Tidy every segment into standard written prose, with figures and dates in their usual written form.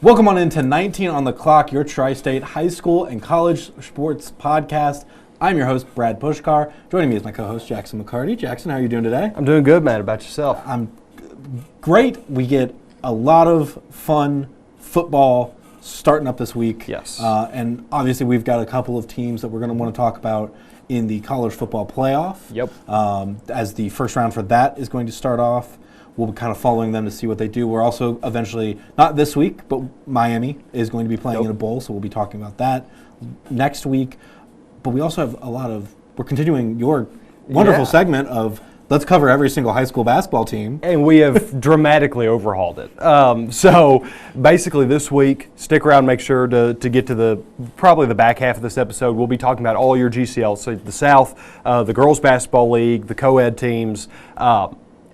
Welcome on into 19 on the Clock, your Tri-State high school and college sports podcast. I'm your host, Brad Pushkar. Joining me is my co-host, Jackson McCarty. Jackson, how are you doing today? I'm doing good, man. About yourself? I'm great. We get a lot of fun football starting up this week. Yes. And obviously we've got a couple of teams that we're going to want to talk about in the college football playoff. Yep. As the first round for that is going to start off. We'll be kind of following them to see what they do. We're also eventually, not this week, but Miami is going to be playing in a bowl, so we'll be talking about that next week. But we also have we're continuing your wonderful segment of let's cover every single high school basketball team. And we have dramatically overhauled it. So basically this week, stick around, make sure to get to probably the back half of this episode. We'll be talking about all your GCL, so the South, the Girls Basketball League, the Coe-Ed teams,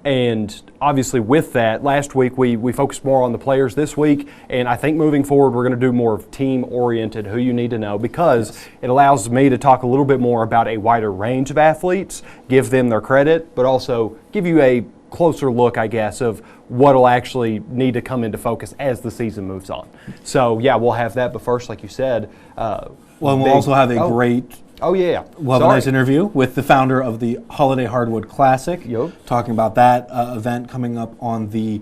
and obviously with that, last week we focused more on the players. This week, and I think moving forward we're going to do more of team-oriented, who you need to know, because it allows me to talk a little bit more about a wider range of athletes, give them their credit, but also give you a closer look, I guess, of what will actually need to come into focus as the season moves on. So, yeah, we'll have that, but first, like you said... we'll also have a great... Oh, yeah. We'll have a nice interview with the founder of the Holiday Hardwood Classic, talking about that event coming up on the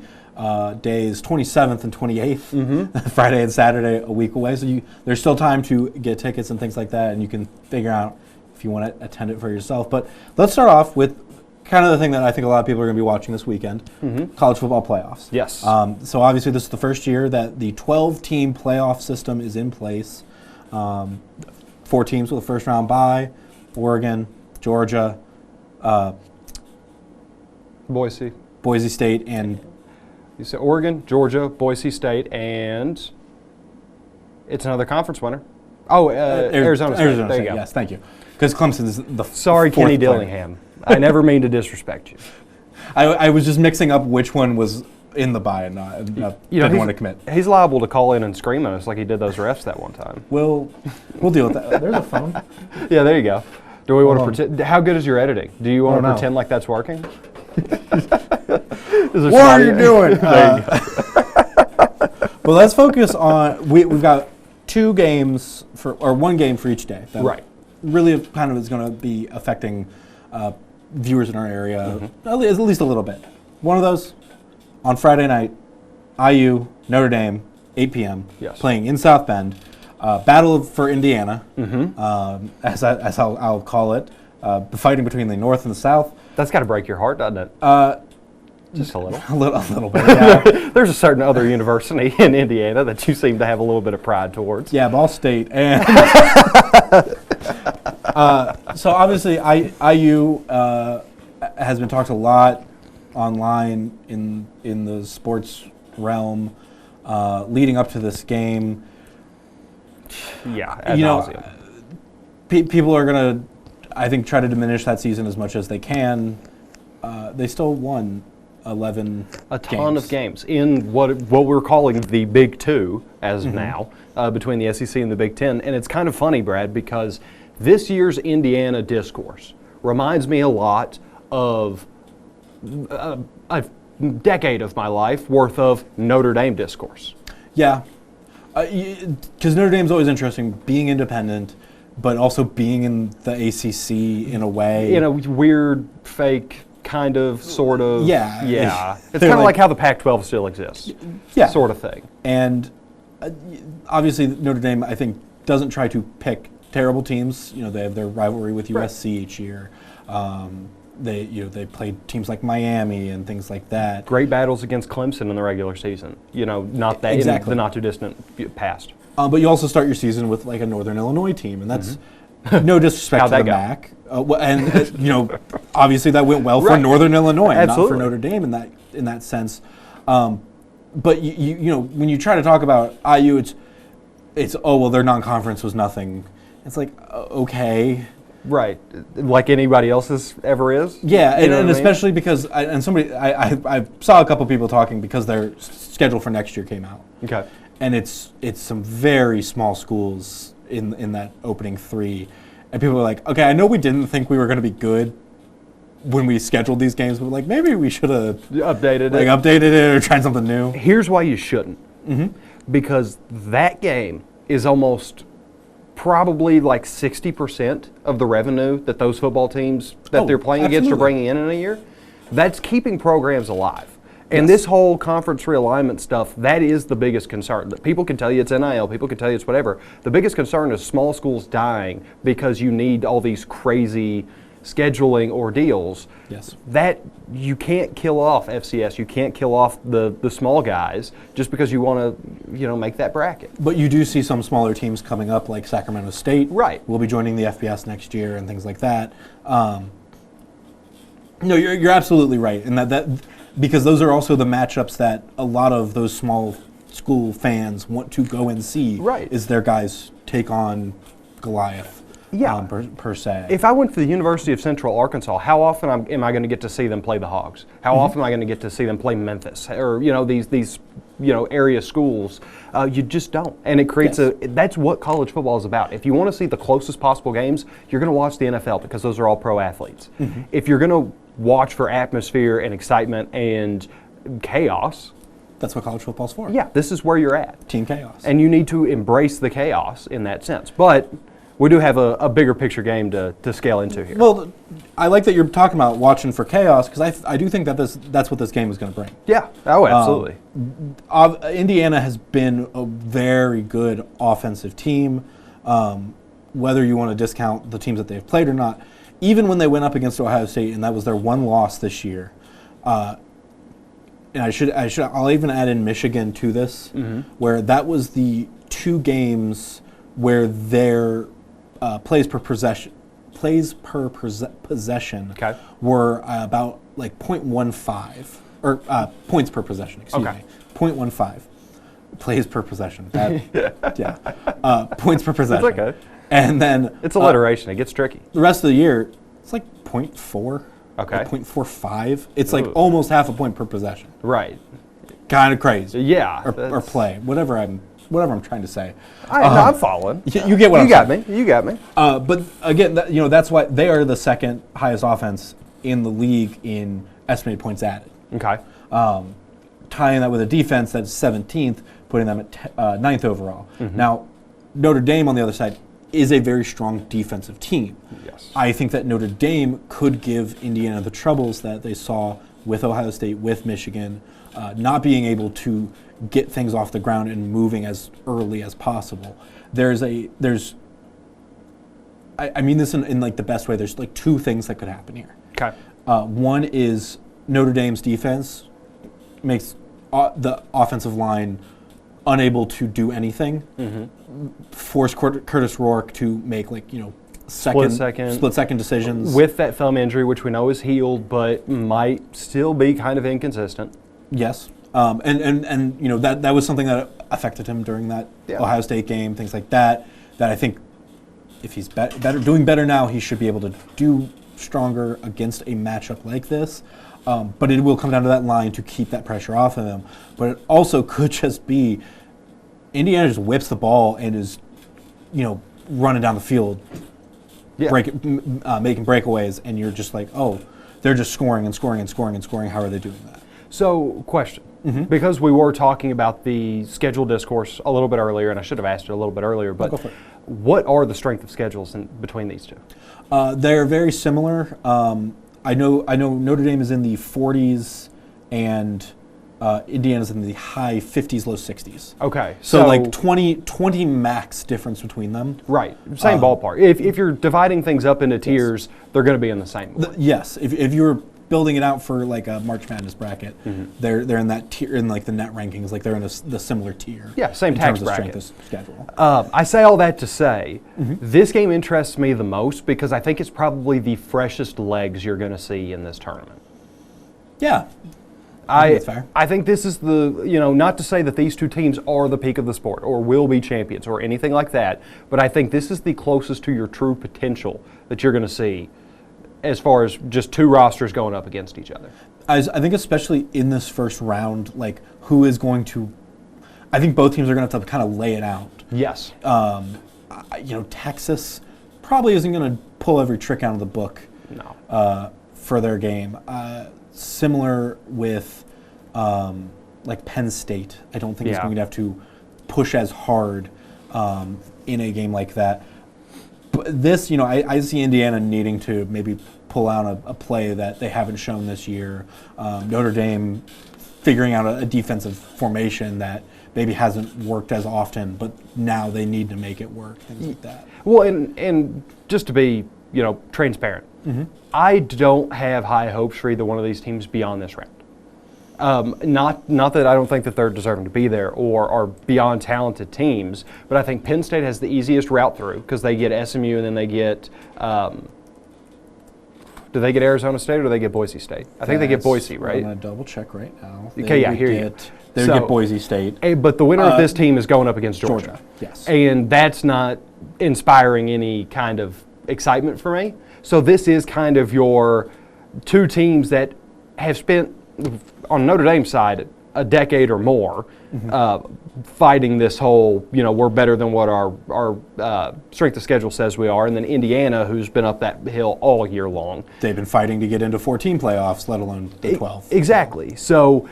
days 27th and 28th, Friday and Saturday, a week away. So there's still time to get tickets and things like that, and you can figure out if you want to attend it for yourself. But let's start off with kind of the thing that I think a lot of people are going to be watching this weekend, college football playoffs. Yes. So obviously this is the first year that the 12-team playoff system is in place. 4 teams with a first-round bye: Oregon, Georgia, Boise State, and... You said Oregon, Georgia, Boise State, and it's another conference winner. Oh, Arizona State. Arizona there State, you go. Yes, thank you. Because Clemson is the Sorry, Kenny player. Dillingham. I never mean to disrespect you. I was just mixing up which one was in the bye and not. Didn't want to commit. He's liable to call in and scream at us like he did those refs that one time. We'll deal with that. There's a phone. Yeah, there you go. Do we want to pretend? How good is your editing? Do you want to pretend like that's working? What are you doing? There you go. But let's focus on. We've got 2 games or 1 game for each day. That really kind of is going to be affecting viewers in our area at least a little bit. One of those. On Friday night, IU, Notre Dame, 8 p.m., playing in South Bend. Battle for Indiana, as I'll call it. The fighting between the North and the South. That's got to break your heart, doesn't it? Just a little. A little bit, yeah. There's a certain other university in Indiana that you seem to have a little bit of pride towards. Yeah, Ball State. And so obviously IU has been talked a lot online in the sports realm leading up to this game. Yeah, ad nauseum. People are going to, I think, try to diminish that season as much as they can. They still won 11 A ton of games in what we're calling the Big Two as of now, between the SEC and the Big Ten. And it's kind of funny, Brad, because this year's Indiana discourse reminds me a lot of a decade of my life worth of Notre Dame discourse. Yeah, because Notre Dame's always interesting, being independent, but also being in the ACC in a way. In a weird, fake, kind of, sort of. Yeah. Yeah. It's kind of like how the Pac-12 still exists. Yeah. Sort of thing. And obviously Notre Dame, I think, doesn't try to pick terrible teams. They have their rivalry with USC each year. They played teams like Miami and things like that. Great battles against Clemson in the regular season. Not that in the not too distant past. But you also start your season with like a Northern Illinois team, and that's no disrespect to the MAC. Obviously that went well for Northern Illinois, and not for Notre Dame in that sense. But when you try to talk about IU, it's their non-conference was nothing. It's like okay. Right, like anybody else's ever is. Yeah, and especially because I saw a couple people talking because their schedule for next year came out. Okay, and it's some very small schools in that opening 3, and people are like, okay, I know we didn't think we were going to be good when we scheduled these games, but like maybe we should have updated it or tried something new. Here's why you shouldn't. because that game is almost probably like 60% of the revenue that those football teams that they're playing against are bringing in a year. That's keeping programs alive. And this whole conference realignment stuff, that is the biggest concern. People can tell you it's NIL, people can tell you it's whatever. The biggest concern is small schools dying because you need all these crazy scheduling ordeals. Yes. That you can't kill off FCS, you can't kill off the small guys just because you want to, make that bracket. But you do see some smaller teams coming up, like Sacramento State. Right. Will be joining the FBS next year and things like that. No, you're absolutely right, and that because those are also the matchups that a lot of those small school fans want to go and see. Right. Is their guys take on Goliath? Yeah. Per se. If I went to the University of Central Arkansas, how often am I going to get to see them play the Hogs? How often am I going to get to see them play Memphis or these area schools? You just don't, and it creates that's what college football is about. If you want to see the closest possible games, you're going to watch the NFL because those are all pro athletes. If you're going to watch for atmosphere and excitement and chaos, that's what college football's for. Yeah, this is where you're at. Team chaos. And you need to embrace the chaos in that sense. But we do have a bigger picture game to scale into here. Well, I like that you're talking about watching for chaos because I do think that that's what this game is going to bring. Yeah. Oh, absolutely. Indiana has been a very good offensive team, whether you want to discount the teams that they've played or not. Even when they went up against Ohio State, and that was their one loss this year, and I'll even add in Michigan to this, where that was the two games where their plays per possession were about like 0.15 or points per possession. Excuse me, 0.15 plays per possession. Points per possession. It's okay. And then it's alliteration. It gets tricky. The rest of the year, it's like 0.4. Okay. Like 0.45. It's like almost half a point per possession. Right. Kind of crazy. Yeah. Or play. Whatever I'm trying to say. I'm following. You get what I'm saying. You got me. But again, that's why they are the second highest offense in the league in estimated points added. Okay. Tying that with a defense that's 17th, putting them at 9th overall. Now, Notre Dame on the other side is a very strong defensive team. Yes. I think that Notre Dame could give Indiana the troubles that they saw with Ohio State, with Michigan, not being able to get things off the ground and moving as early as possible. I mean this in like the best way. There's like two things that could happen here. Okay. One is Notre Dame's defense makes the offensive line unable to do anything. Force Curtis Rourke to make split second decisions with that thumb injury, which we know is healed, but might still be kind of inconsistent. Yes, and that was something that affected him during that Ohio State game, things like that. That I think if he's doing better now, he should be able to do stronger against a matchup like this. But it will come down to that line to keep that pressure off of him. But it also could just be Indiana just whips the ball and is, running down the field, making breakaways, and you're just like, oh, they're just scoring and scoring and scoring and scoring. How are they doing that? So, question. Because we were talking about the schedule discourse a little bit earlier, and I should have asked it a little bit earlier, but what are the strength of schedules between these two? They're very similar. I know Notre Dame is in the 40s and Indiana's in the high 50s, low 60s. Okay. So like 20 max difference between them. Right. Same ballpark. If you're dividing things up into tiers, they're going to be in the same. Yes. If you're building it out for like a March Madness bracket, they're in that tier, in like the net rankings, like they're in the similar tier. Yeah, same tax bracket. Strength of schedule. I say all that to say, this game interests me the most because I think it's probably the freshest legs you're going to see in this tournament. Yeah. I think that's fair. I think this is not to say that these two teams are the peak of the sport or will be champions or anything like that, but I think this is the closest to your true potential that you're going to see as far as just two rosters going up against each other. I think especially in this first round, like who is going to – I think both teams are going to have to kind of lay it out. Yes. Texas probably isn't going to pull every trick out of the book for their game. Similar with like Penn State, I don't think is going to have to push as hard in a game like that. But this, I see Indiana needing to maybe pull out a play that they haven't shown this year. Notre Dame figuring out a defensive formation that maybe hasn't worked as often, but now they need to make it work, things like that. Well, and just to be, transparent, I don't have high hopes for either one of these teams beyond this round. Not that I don't think that they're deserving to be there or are beyond talented teams, but I think Penn State has the easiest route through because they get SMU and then they get do they get Arizona State or do they get Boise State? I think they get Boise, right? I'm going to double check right now. Okay, yeah, here you go. They would get Boise State. But the winner of this team is going up against Georgia. Yes. And that's not inspiring any kind of excitement for me. So this is kind of your two teams that have spent, on Notre Dame's side, a decade or more fighting this whole, we're better than what our strength of schedule says we are. And then Indiana, who's been up that hill all year long. They've been fighting to get into 14 playoffs, let alone the 12. Exactly. So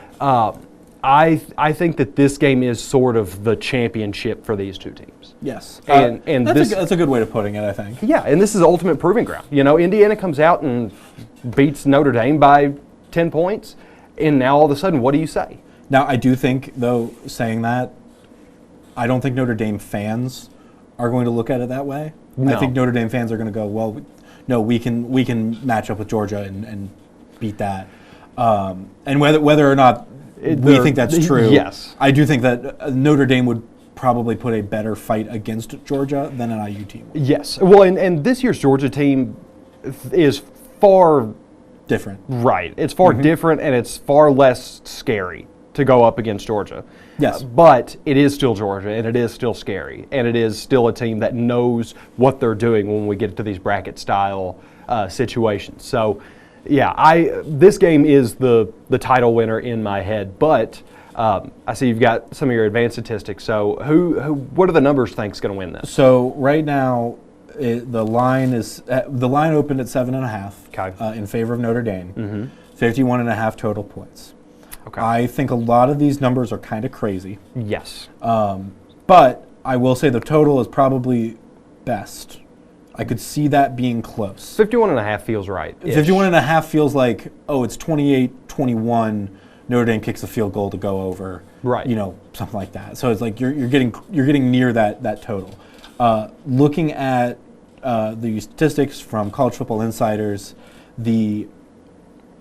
I think that this game is sort of the championship for these two teams. Yes. And that's a good way of putting it, I think. Yeah, and this is ultimate proving ground. Indiana comes out and beats Notre Dame by 10 points, and now all of a sudden, what do you say? Now, I do think, though, saying that, I don't think Notre Dame fans are going to look at it that way. No. I think Notre Dame fans are going to go, well, no, we can match up with Georgia and beat that. And whether or not we think that's true, yes. I do think that Notre Dame would probably put a better fight against Georgia than an IU team would. Yes. Well, and this year's Georgia team is far different. Right. It's far different, and it's far less scary to go up against Georgia. Yes. But it is still Georgia, and it is still scary, and it is still a team that knows what they're doing when we get to these bracket-style situations. So, yeah, this game is the title winner in my head, but I see you've got some of your advanced statistics. So what are the numbers think's going to win this? So right now, the line opened at 7.5 in favor of Notre Dame. 51.5 total points. Okay. I think a lot of these numbers are kind of crazy. Yes. But I will say the total is probably best. I could see that being close. 51.5 feels right. 51.5 feels like, it's 28-21. Notre Dame kicks a field goal to go over. Right. Something like that. So it's like you're getting near that total. Looking at the statistics from College Football Insiders, the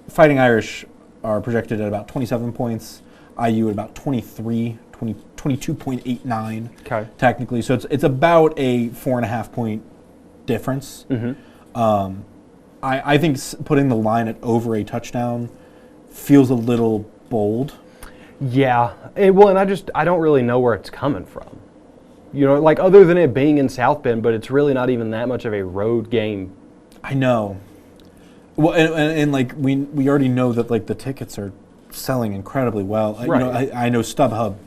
Fighting Irish are projected at about 27 points, IU at about 22.89 technically. So it's about a 4.5 point difference. I think putting the line at over a touchdown feels a little bold. Yeah. And I don't really know where it's coming from. Other than it being in South Bend, but it's really not even that much of a road game. I know. Well, and we already know that the tickets are selling incredibly well. Right. I know StubHub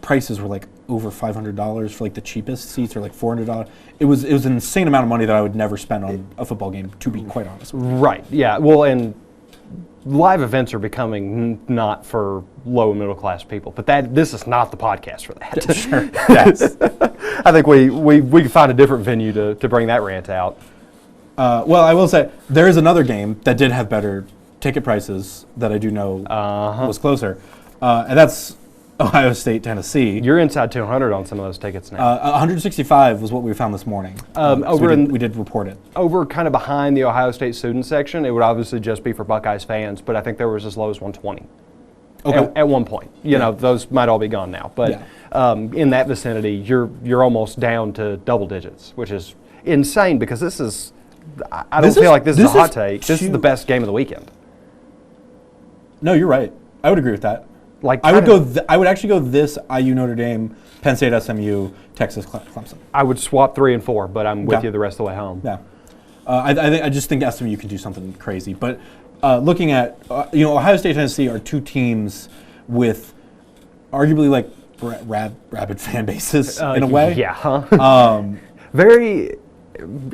prices were over $500 for the cheapest seats, or $400. It was an insane amount of money that I would never spend on a football game, to be quite honest with you. Right. Yeah. Well, and live events are becoming not for low and middle class people, but this is not the podcast for that. Sure. Yes. I think we can find a different venue to bring that rant out. Well, I will say there is another game that did have better ticket prices that I do know was closer, and that's Ohio State, Tennessee. You're inside 200 on some of those tickets now. 165 was what we found this morning. We did report it. Over kind of behind the Ohio State student section, it would obviously just be for Buckeyes fans, but I think there was as low as 120. Okay. At one point. Those might all be gone now. But in that vicinity, you're almost down to double digits, which is insane because this is, I don't feel like this is a hot take. This is the best game of the weekend. No, you're right. I would agree with that. I would actually go this IU Notre Dame, Penn State SMU, Texas Clemson. I would swap 3 and 4, but I'm with you the rest of the way home. Yeah. I just think SMU can do something crazy. But looking at, Ohio State, Tennessee are two teams with arguably rabid fan bases in a way. Yeah.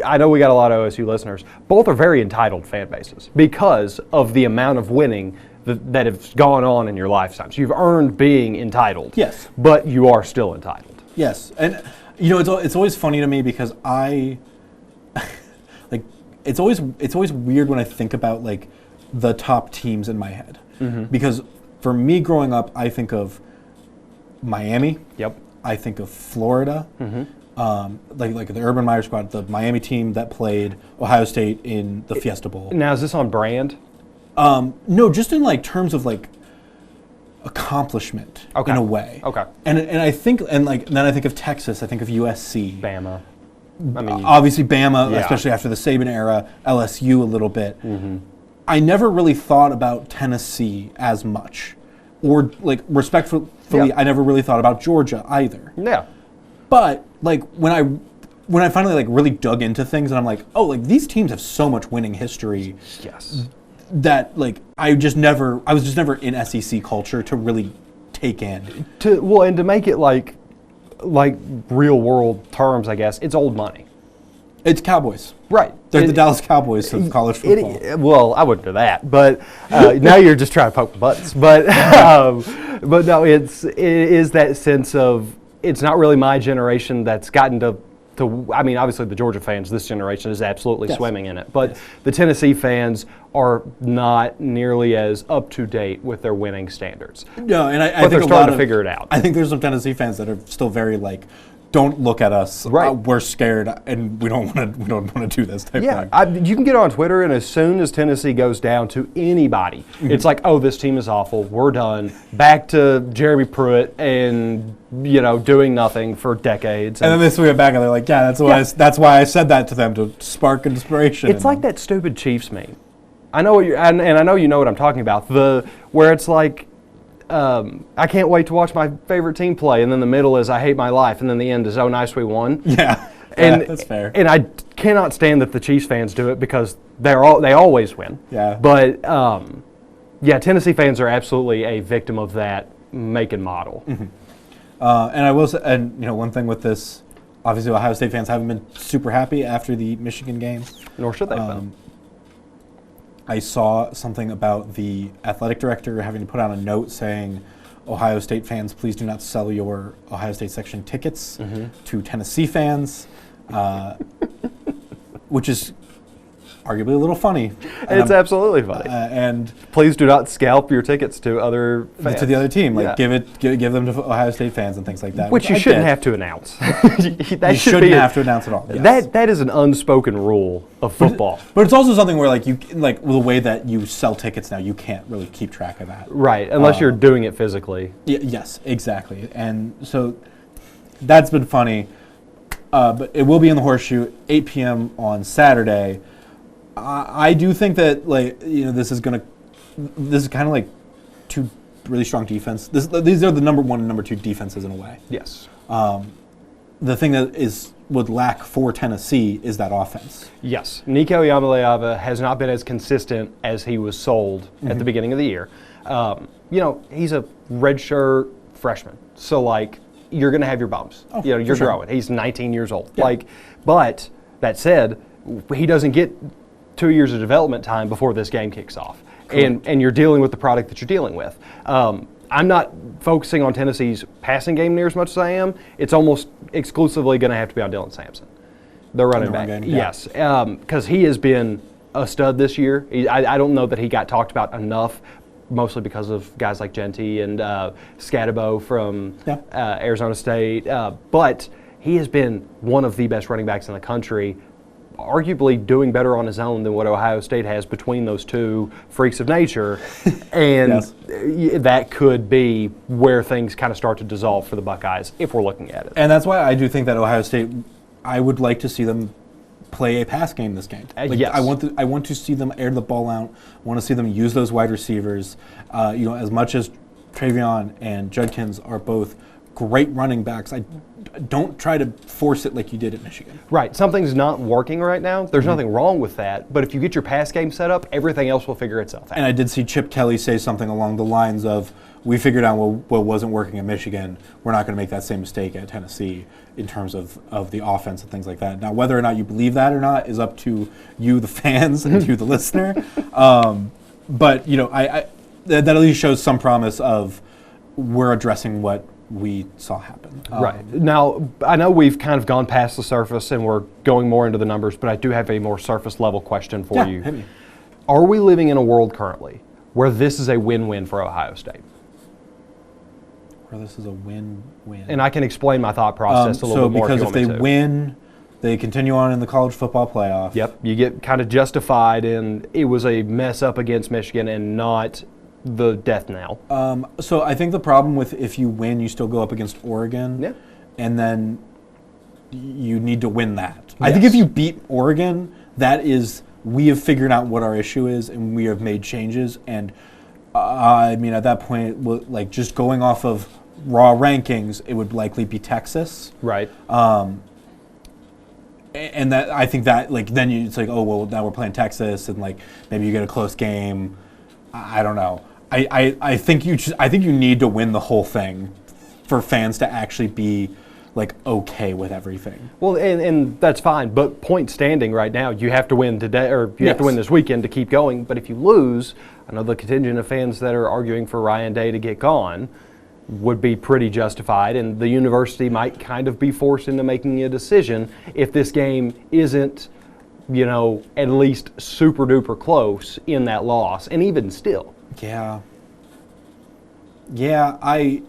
I know we got a lot of OSU listeners. Both are very entitled fan bases because of the amount of winning that have gone on in your lifetime. So you've earned being entitled. Yes. But you are still entitled. Yes. And, you know, it's always funny to me because like, it's always weird when I think about, like, the top teams in my head. Because for me growing up, I think of Miami. Yep. I think of Florida. Like the Urban Meyer squad, the Miami team that played Ohio State in the Fiesta Bowl. Now, is this on brand? No, just in like terms of like accomplishment in a way. Okay. And I think then I think of Texas. I think of USC. Bama. I mean, obviously Bama, yeah. especially after the Saban era. LSU a little bit. I never really thought about Tennessee as much, or like respectfully, I never really thought about Georgia either. Yeah. But like when I finally like really dug into things, and I'm like, oh, like these teams have so much winning history. Yes. That like I was just never in SEC culture to really take in. And to make it like real world terms, I guess it's old money. It's Cowboys. Right. They're the Dallas Cowboys of college football. Well, I wouldn't do that, but now you're just trying to poke the buttons. But no, it is that sense of it's not really my generation that's gotten to. I mean, obviously the Georgia fans, this generation is absolutely swimming in it. But the Tennessee fans are not nearly as up to date with their winning standards. No, and I but think they're starting to figure it out. I think there's some Tennessee fans that are still very like, don't look at us. Right. We're scared, and we don't want to do this type thing. Yeah, you can get on Twitter, and as soon as Tennessee goes down to anybody, it's like, oh, this team is awful. We're done. Back to Jeremy Pruitt and doing nothing for decades. And then they swing it back, and they're like, yeah, that's why I said that to them, to spark inspiration. It's like that stupid Chiefs meme. I know what you're, and I know you know what I'm talking about. Where it's like, I can't wait to watch my favorite team play, and then the middle is I hate my life, and then the end is oh nice we won. Yeah, and that's fair. And I cannot stand that the Chiefs fans do it because they always win. Yeah. But Tennessee fans are absolutely a victim of that make and model. And I will say, and one thing with this, obviously Ohio State fans haven't been super happy after the Michigan game. Nor should they have been. I saw something about the athletic director having to put out a note saying, Ohio State fans, please do not sell your Ohio State section tickets to Tennessee fans, which is arguably a little funny. It's absolutely funny. And please do not scalp your tickets to other fans. To the other team. Like give them to Ohio State fans and things like that. Which you shouldn't have to announce. You shouldn't have to announce at all. Yes. That is an unspoken rule of football. But it's also something where the way that you sell tickets now, you can't really keep track of that. Right, unless you're doing it physically. Yes, exactly. And so that's been funny. But it will be in the Horseshoe, 8 p.m. on Saturday. I do think that this is kind of like two really strong defense. These are the number one and number two defenses in a way. Yes. The thing that would lack for Tennessee is that offense. Yes. Nico Yamaleava has not been as consistent as he was sold at the beginning of the year. He's a redshirt freshman, so you're going to have your bumps. Oh, you're growing. He's 19 years old. Yeah. But that said, he doesn't get 2 years of development time before this game kicks off. And you're dealing with the product that you're dealing with. I'm not focusing on Tennessee's passing game near as much as I am. It's almost exclusively going to have to be on Dylan Sampson, the running back. Game, yes, because he has been a stud this year. I don't know that he got talked about enough, mostly because of guys like Genty and Scatabo from Arizona State. But he has been one of the best running backs in the country, arguably doing better on his own than what Ohio State has between those two freaks of nature. And that could be where things kind of start to dissolve for the Buckeyes if we're looking at it. And that's why I do think that Ohio State, I would like to see them play a pass game this game. Yes. I want to see them air the ball out. I want to see them use those wide receivers. As much as Travion and Judkins are both great running backs, I don't try to force it like you did at Michigan. Right. Something's not working right now. There's nothing wrong with that. But if you get your pass game set up, everything else will figure itself out. And I did see Chip Kelly say something along the lines of, we figured out what wasn't working at Michigan. We're not going to make that same mistake at Tennessee in terms of the offense and things like that. Now, whether or not you believe that or not is up to you, the fans, and you, the listener. But, that at least shows some promise of we're addressing what we saw happen. Right. Now, I know we've kind of gone past the surface and we're going more into the numbers, but I do have a more surface level question for you. Hit me. Are we living in a world currently where this is a win-win for Ohio State? Where this is a win-win. And I can explain my thought process a little bit more because if they to. win, they continue on in the college football playoff. Yep, you get kind of justified, and it was a mess up against Michigan and not the death knell. So I think the problem with if you win, you still go up against Oregon. Yeah. And then you need to win that. Yes. I think if you beat Oregon, that is, we have figured out what our issue is and we have made changes. And I mean, at that point, like just going off of raw rankings, it would likely be Texas. Right. And that I think that like then it's like, oh well, now we're playing Texas and like maybe you get a close game. I don't know. I think you need to win the whole thing for fans to actually be like okay with everything. Well, and that's fine, but point standing right now, you have to win today, or you have to win this weekend to keep going. But if you lose, I know the contingent of fans that are arguing for Ryan Day to get gone would be pretty justified, and the university might kind of be forced into making a decision if this game isn't, at least super duper close in that loss, and even still. Yeah. Yeah, I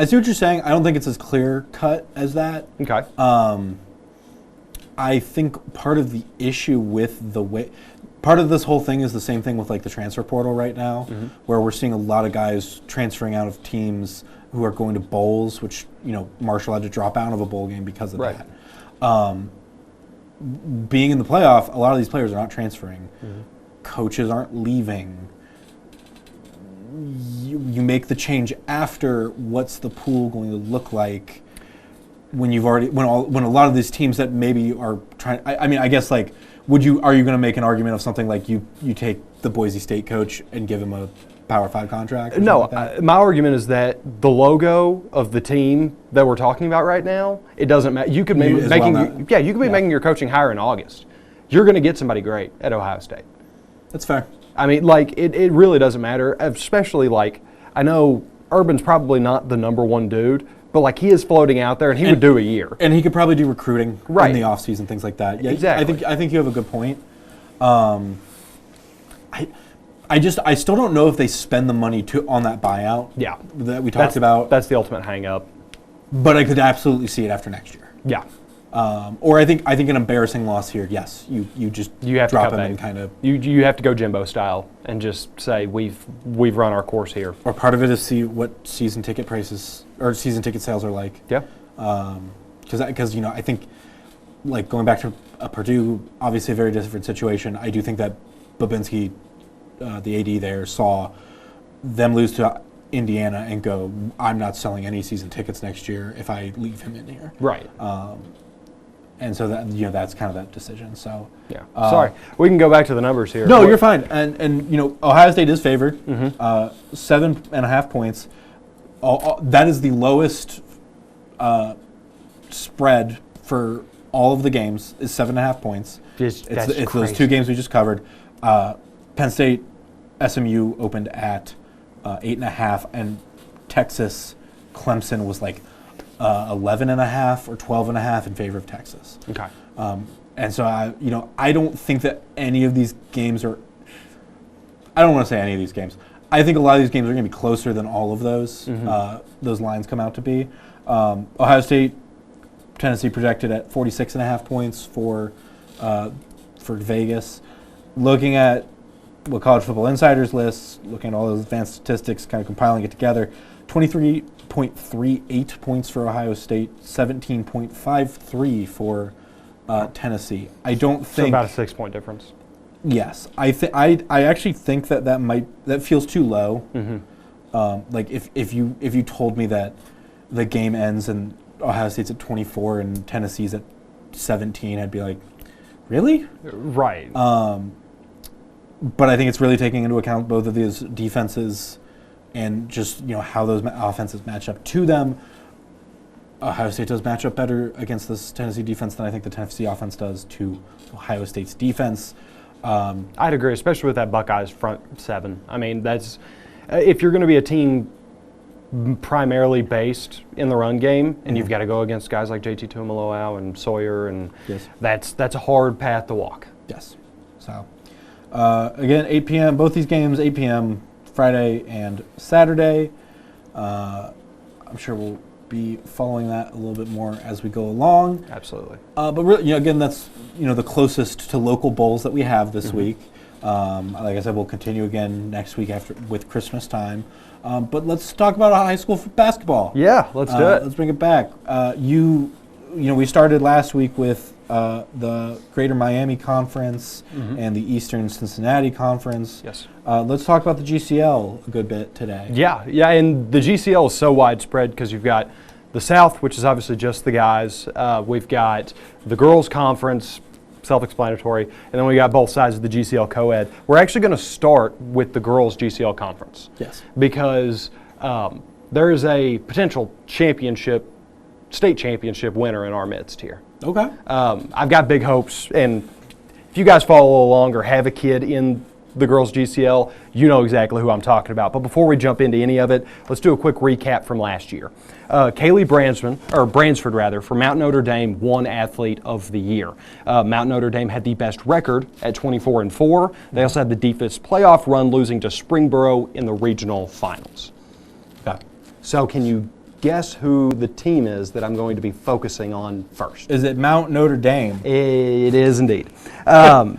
see what you're saying. I don't think it's as clear cut as that. Okay. I think part of the issue with the way, part of this whole thing is the same thing with like the transfer portal right now, where we're seeing a lot of guys transferring out of teams who are going to bowls, which Marshall had to drop out of a bowl game because of that. Being in the playoff, a lot of these players are not transferring. Coaches aren't leaving. You make the change after. What's the pool going to look like when you've already when a lot of these teams that maybe are trying? I mean, I guess like are you going to make an argument of something like you take the Boise State coach and give him a Power 5 contract? No, my argument is that the logo of the team that we're talking about right now, it doesn't matter. You could be making your coaching hire in August. You're going to get somebody great at Ohio State. That's fair. I mean, like, it really doesn't matter, especially, like, I know Urban's probably not the number one dude, but, like, he is floating out there, and he would do a year. And he could probably do recruiting in the offseason, things like that. Yeah, exactly. I think you have a good point. I still don't know if they spend the money on that buyout that we talked about. That's the ultimate hang-up. But I could absolutely see it after next year. Yeah. Or I think an embarrassing loss here. Yes, you have drop to him and kind of you have to go Jimbo style and just say we've run our course here. Or part of it is see what season ticket prices or season ticket sales are like. Yeah. Because I think like going back to Purdue, obviously a very different situation. I do think that Babinski, the AD there, saw them lose to Indiana and go, I'm not selling any season tickets next year if I leave him in here. Right. And so that that's kind of that decision. So yeah. Sorry, we can go back to the numbers here. No, you're fine. And Ohio State is favored, 7.5 points. That is the lowest spread for all of the games. Is 7.5 points. It's those two games we just covered. Penn State, SMU opened at 8.5, and Texas, Clemson was like 11.5 or 12.5 in favor of Texas. Okay. And so I don't think that any of these games are. I don't want to say any of these games. I think a lot of these games are going to be closer than all of those. Those lines come out to be. Ohio State, Tennessee projected at 46.5 points for Vegas. Looking at what College Football Insider's lists, looking at all those advanced statistics, kind of compiling it together, 23.38 points for Ohio State, 17.53 for Tennessee. I don't think... So about a 6-point difference. Yes. I actually think that feels too low. Like if you told me that the game ends and Ohio State's at 24 and Tennessee's at 17, I'd be like, really? Right. But I think it's really taking into account both of these defenses and just how those offenses match up to them. Ohio State does match up better against this Tennessee defense than I think the Tennessee offense does to Ohio State's defense. I'd agree, especially with that Buckeyes front seven. I mean, that's if you're going to be a team primarily based in the run game, and you've got to go against guys like JT Tuimoloau and Sawyer, and that's a hard path to walk. Yes. So, again, 8 p.m., both these games, 8 p.m., Friday and Saturday. I'm sure we'll be following that a little bit more as we go along. Absolutely. But really, again, that's the closest to local bowls that we have this week. Like I said, we'll continue again next week with Christmas time. But let's talk about high school basketball. Yeah, let's do it. Let's bring it back. We started last week with the Greater Miami Conference and the Eastern Cincinnati Conference. Yes. Let's talk about the GCL a good bit today. Yeah, and the GCL is so widespread because you've got the South, which is obviously just the guys. We've got the girls' conference, self-explanatory, and then we got both sides of the GCL Coe-Ed. We're actually going to start with the girls' GCL conference. Yes. Because there is a potential state championship winner in our midst here. Okay. I've got big hopes, and if you guys follow along or have a kid in the girls' GCL, you know exactly who I'm talking about. But before we jump into any of it, let's do a quick recap from last year. Kaylee Bransford for Mount Notre Dame won Athlete of the Year. Mount Notre Dame had the best record at 24-4. They also had the deepest playoff run, losing to Springboro in the regional finals. Okay. So can you guess who the team is that I'm going to be focusing on first? Is it Mount Notre Dame? It is indeed. Whenever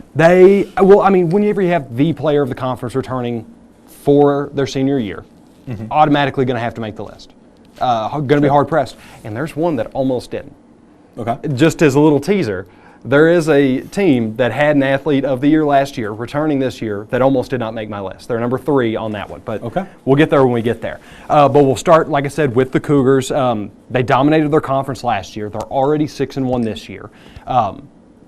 you have the player of the conference returning for their senior year, automatically going to have to make the list. Going to be hard pressed. And there's one that almost didn't. Okay. Just as a little teaser, there is a team that had an Athlete of the Year last year, returning this year, that almost did not make my list. They're number 3 on that one, but we'll get there when we get there. But we'll start, like I said, with the Cougars. They dominated their conference last year. They're already 6-1 this year.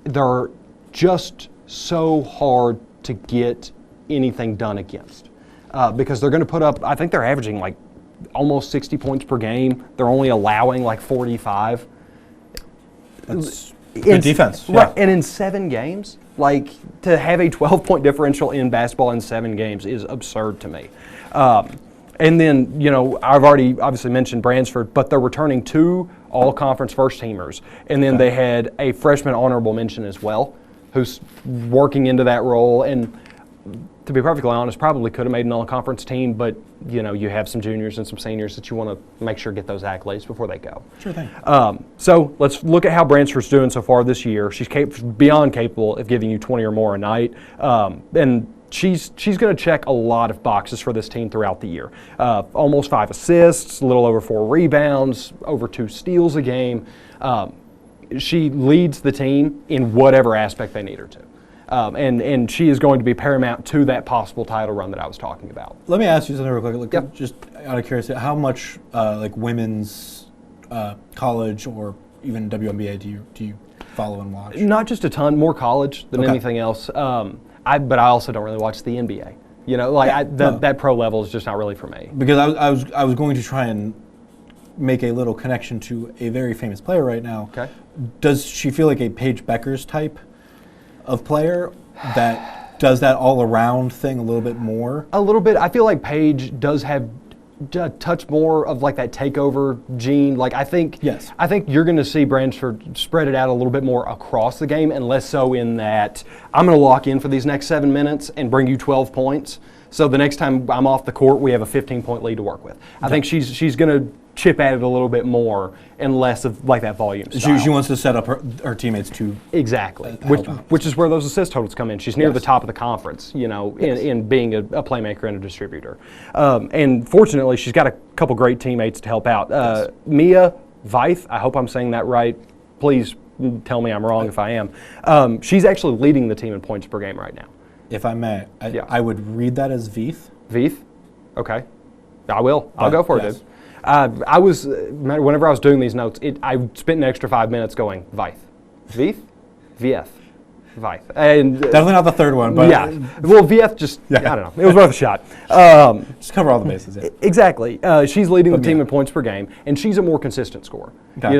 They're just so hard to get anything done against because they're going to put up, I think they're averaging like almost 60 points per game. They're only allowing like 45. That's good defense. Right, and in 7 games, like to have a 12-point differential in basketball in 7 games is absurd to me. And then, I've already obviously mentioned Bransford, but they're returning 2 all-conference first-teamers. And then they had a freshman honorable mention as well, who's working into that role. And to be perfectly honest, probably could have made an all-conference team, but, you have some juniors and some seniors that you want to make sure get those accolades before they go. Sure thing. So let's look at how Bransford's doing so far this year. She's beyond capable of giving you 20 or more a night. And she's going to check a lot of boxes for this team throughout the year. Almost 5 assists, a little over 4 rebounds, over 2 steals a game. She leads the team in whatever aspect they need her to. And she is going to be paramount to that possible title run that I was talking about. Let me ask you something real quick. Just out of curiosity, how much women's college or even WNBA do you follow and watch? Not just a ton, more college than anything else. But I also don't really watch the NBA. That pro level is just not really for me. Because I was going to try and make a little connection to a very famous player right now. Okay. Does she feel like a Paige Beckers type of player that does that all-around thing a little bit more? A little bit. I feel like Paige does have a touch more of like that takeover gene. I think you're going to see Bransford spread it out a little bit more across the game, and less so in that I'm going to lock in for these next 7 minutes and bring you 12 points. So the next time I'm off the court, we have a 15-point lead to work with. I think she's going to chip at it a little bit more and less of like that volume style. She wants to set up her teamemates to exactly, which is where those assist totals come in. She's near the top of the conference, in being a playmaker and a distributor. And fortunately, she's got a couple great teammates to help out. Mia Veith, I hope I'm saying that right. Please tell me I'm wrong if I am. She's actually leading the team in points per game right now. If I may, I would read that as Veith. Veith? Okay. I will. I'll go for it, dude. Whenever I was doing these notes, I spent an extra 5 minutes going, Veith. Veith? Veith. Veith. And definitely not the third one, but yeah. Well, Veith just, I don't know. It was worth a shot. Just cover all the bases. Yeah. Exactly. She's leading the team in points per game, and she's a more consistent scorer. Okay.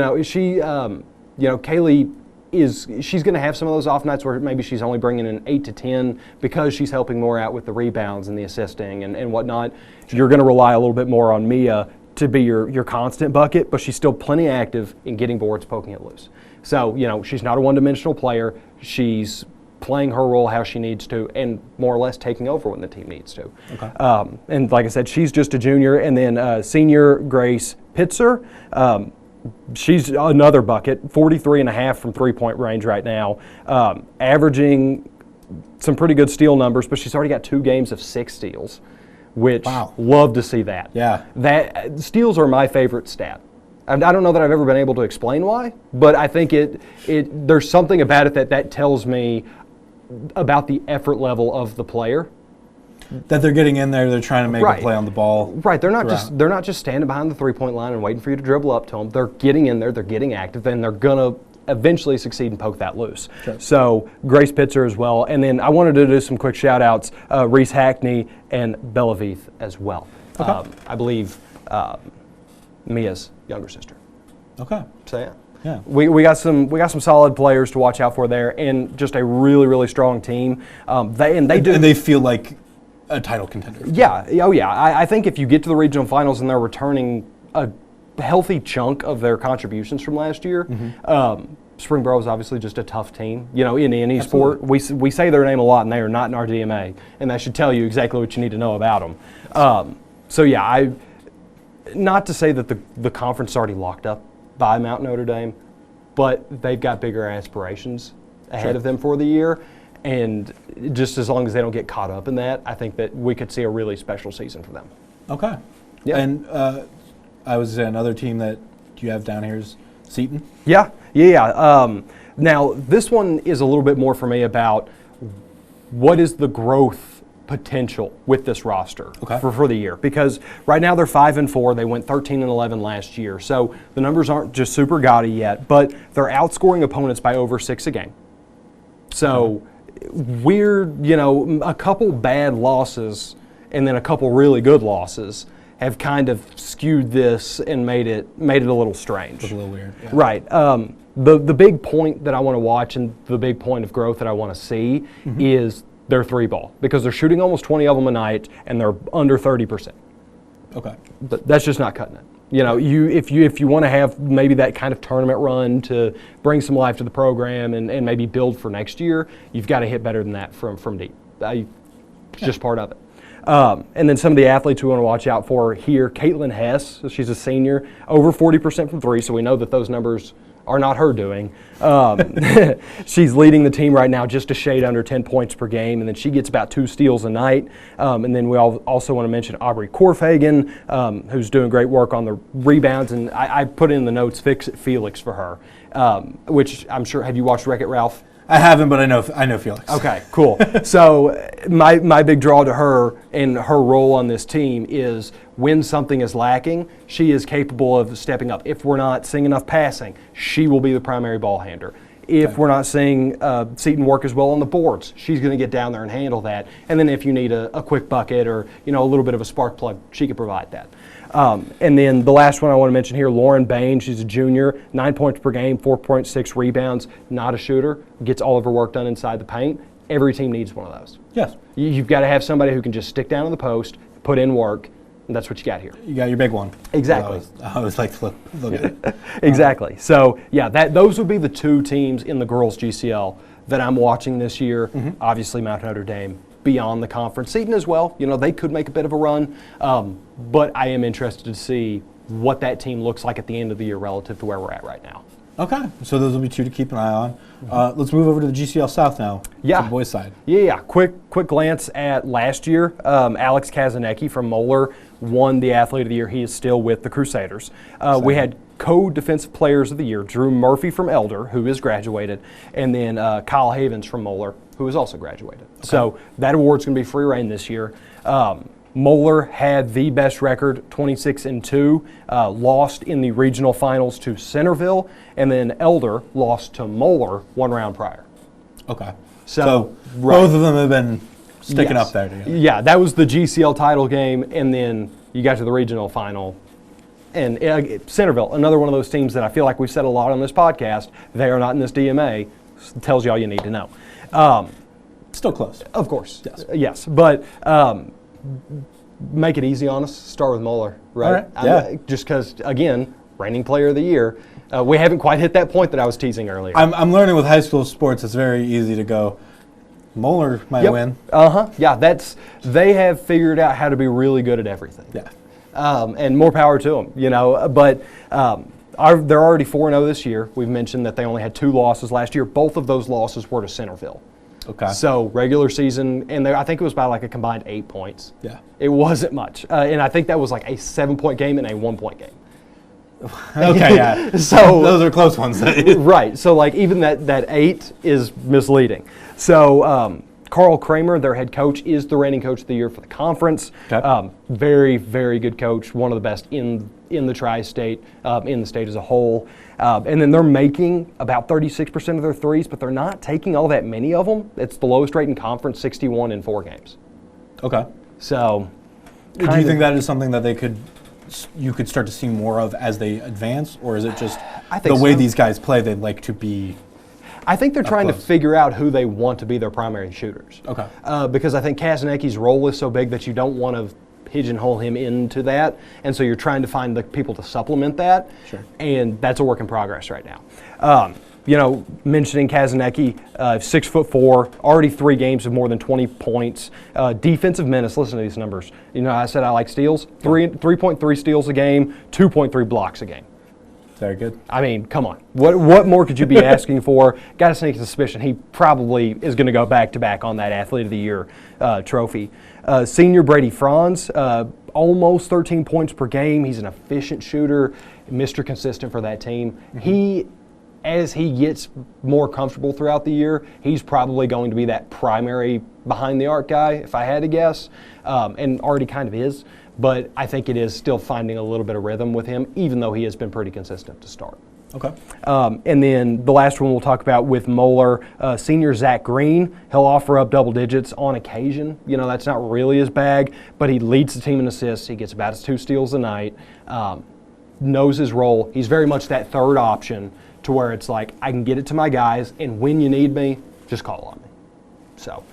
Kaylee she's going to have some of those off nights where maybe she's only bringing in 8 to 10 because she's helping more out with the rebounds and the assisting and whatnot. You're going to rely a little bit more on Mia to be your constant bucket, but she's still plenty active in getting boards, poking it loose. So, she's not a one-dimensional player. She's playing her role how she needs to and more or less taking over when the team needs to. Okay. And like I said, she's just a junior. And then senior Grace Pitzer, she's another bucket, 43.5 from three-point range right now, averaging some pretty good steal numbers, but she's already got 2 games of 6 steals, which love to see that. Yeah. That steals are my favorite stat. I don't know that I've ever been able to explain why, but I think there's something about it that tells me about the effort level of the player. That they're getting in there, they're trying to make a play on the ball. Right, they're not just standing behind the three-point line and waiting for you to dribble up to them. They're getting in there, they're getting active, and they're gonna eventually succeed and poke that loose. Sure. So Grace Pitzer as well, and then I wanted to do some quick shout-outs, Reese Hackney and Bella Veith as well. Okay. I believe Mia's younger sister. Okay. So yeah. Yeah. We got some solid players to watch out for there, and just a really, really strong team. They feel like a title contender. Yeah. Oh yeah. I think if you get to the regional finals and they're returning a healthy chunk of their contributions from last year, Springboro is obviously just a tough team. In any sport, we say their name a lot, and they are not in our DMA, and that should tell you exactly what you need to know about them. So yeah, not to say that the conference is already locked up by Mount Notre Dame, but they've got bigger aspirations ahead of them for the year, and just as long as they don't get caught up in that, I think that we could see a really special season for them. Okay. Yeah. And I was another team that you have down here is Seton. Yeah. Now this one is a little bit more for me about what is the growth potential with this roster for the year, because right now they're 5-4. They went 13-11 last year, so the numbers aren't just super gaudy yet, but they're outscoring opponents by over 6 a game. So a couple bad losses and then a couple really good losses have kind of skewed this and made it a little strange. A little weird. Yeah. Right. The big point that I want to watch and the big point of growth that I want to see is their 3-ball, because they're shooting almost 20 of them a night and they're under 30%. Okay. But that's just not cutting it. If you want to have maybe that kind of tournament run to bring some life to the program and maybe build for next year, you've got to hit better than that from deep. Just part of it. And then some of the athletes we want to watch out for here, Caitlin Hess, she's a senior, over 40% from 3, so we know that those numbers are not her doing. She's leading the team right now just a shade under 10 points per game, and then she gets about 2 steals a night. And then we also want to mention Aubrey Korfagen, who's doing great work on the rebounds, and I put in the notes Fix It Felix for her, which I'm sure, have you watched Wreck-It Ralph? I haven't, but I know Felix. Okay, cool. So my big draw to her and her role on this team is when something is lacking, she is capable of stepping up. If we're not seeing enough passing, she will be the primary ball handler. If we're not seeing Seton work as well on the boards, she's going to get down there and handle that. And then if you need a quick bucket or a little bit of a spark plug, she can provide that. And then the last one I want to mention here, Lauren Bain. She's a junior, 9 points per game, 4.6 rebounds, not a shooter, gets all of her work done inside the paint. Every team needs one of those. Yes. You've got to have somebody who can just stick down in the post, put in work, and that's what you got here. You got your big one. Exactly. I always like to look at it. Exactly. So, yeah, those would be the 2 teams in the girls' GCL that I'm watching this year. Obviously, Mount Notre Dame beyond the conference. Seton as well. They could make a bit of a run, but I am interested to see what that team looks like at the end of the year relative to where we're at right now. Okay, so those will be 2 to keep an eye on. Let's move over to the GCL South now. Yeah. To the boys' side. Yeah. Quick glance at last year. Alex Kazanecki from Moeller won the Athlete of the Year. He is still with the Crusaders. We had co-defensive players of the year, Drew Murphy from Elder, who is graduated, and then Kyle Havens from Moeller, who is also graduated. Okay. So that award's going to be free reign this year. Moeller had the best record, 26-2, lost in the regional finals to Centerville, and then Elder lost to Moeller 1 round prior. Okay. So both of them have been sticking up there together. Yeah, that was the GCL title game, and then you got to the regional final. And Centerville, another one of those teams that I feel like we've said a lot on this podcast, they are not in this DMA, tells you all you need to know. Still close. Of course. Yes. But make it easy on us. Start with Moeller, right? All right. Just because, again, reigning player of the year. We haven't quite hit that point that I was teasing earlier. I'm learning with high school sports, it's very easy to go, Moeller might win. Yeah, they have figured out how to be really good at everything. Yeah. And more power to them, But they're already 4-0 this year. We've mentioned that they only had 2 losses last year. Both of those losses were to Centerville. Okay. So regular season, and I think it was by like a combined 8 points. Yeah. It wasn't much. And I think that was like a 7-point game and a 1-point game. Okay, yeah. So those are close ones. Right. So like even that 8 is misleading. So Carl Kramer, their head coach, is the reigning coach of the year for the conference. Okay. Very, very good coach. One of the best in the tri-state, in the state as a whole. And then they're making about 36% of their threes, but they're not taking all that many of them. It's the lowest rate in conference, 61 in 4 games. Okay. So, do you think that is something that you could start to see more of as they advance, or is it just the way these guys play, they'd like to be? I think they're trying to figure out who they want to be their primary shooters. Okay. Because I think Kazanecki's role is so big that you don't want to pigeonhole him into that, and so you're trying to find the people to supplement that. Sure. And that's a work in progress right now. Mentioning Kazanecki, 6'4", already 3 games of more than 20 points. Defensive menace, listen to these numbers. I said I like steals. 3.3 steals a game, 2.3 blocks a game. Very good. I mean, come on. What more could you be asking for? Got a sneaky suspicion he probably is going to go back-to-back on that Athlete of the Year trophy. Senior Brady Franz, almost 13 points per game. He's an efficient shooter, Mr. Consistent for that team. Mm-hmm. As he gets more comfortable throughout the year, he's probably going to be that primary behind-the-arc guy, if I had to guess, and already kind of is. But I think it is still finding a little bit of rhythm with him, even though he has been pretty consistent to start. Okay. And then the last one we'll talk about with Moeller, senior Zach Green. He'll offer up double digits on occasion. That's not really his bag, but he leads the team in assists. He gets about his 2 steals a night, knows his role. He's very much that third option to where it's like, I can get it to my guys, and when you need me, just call on me. So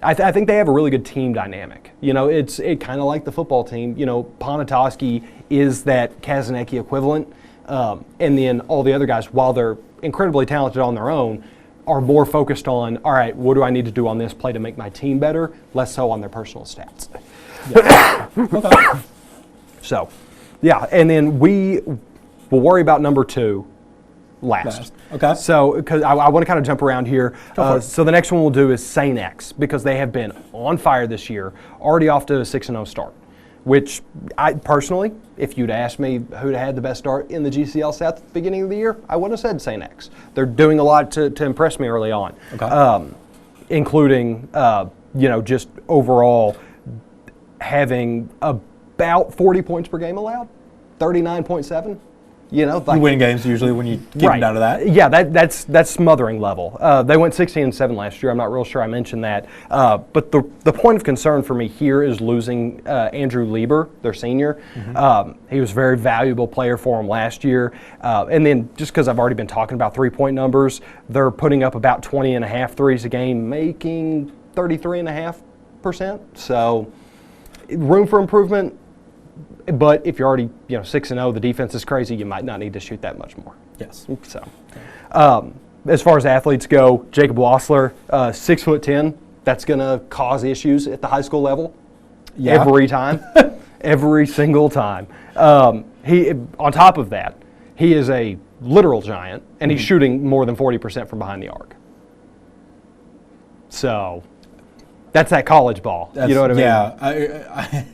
I think they have a really good team dynamic. It's kind of like the football team. Ponatoski is that Kazanecki equivalent. And then all the other guys, while they're incredibly talented on their own, are more focused on, all right, what do I need to do on this play to make my team better, less so on their personal stats. Yeah. Okay. So, and then we will worry about number 2 last. Okay. So, because I want to kind of jump around here. So the next one we'll do is St. X, because they have been on fire this year, already off to a 6-0 start. Which I personally, if you'd asked me who'd had the best start in the GCL South at the beginning of the year, I wouldn't have said St. X. They're doing a lot to impress me early on, including just overall having about 40 points per game allowed, 39.7. You win games usually when you get them down to that. Yeah, that's smothering level. They went 16-7 last year. I'm not real sure I mentioned that. But the point of concern for me here is losing Andrew Lieber, their senior. Mm-hmm. He was a very valuable player for them last year. And then just because I've already been talking about 3-point numbers, they're putting up about 20.5 threes a game, making 33.5%. So room for improvement. But if you're already 6-0, the defense is crazy, you might not need to shoot that much more. Yes. So, as far as athletes go, Jacob Wassler, 6'10", that's going to cause issues at the high school level. Yeah. Every time, every single time. He, on top of that, he is a literal giant, and he's shooting more than 40% from behind the arc. So, that's that college ball. You know what I mean? Yeah.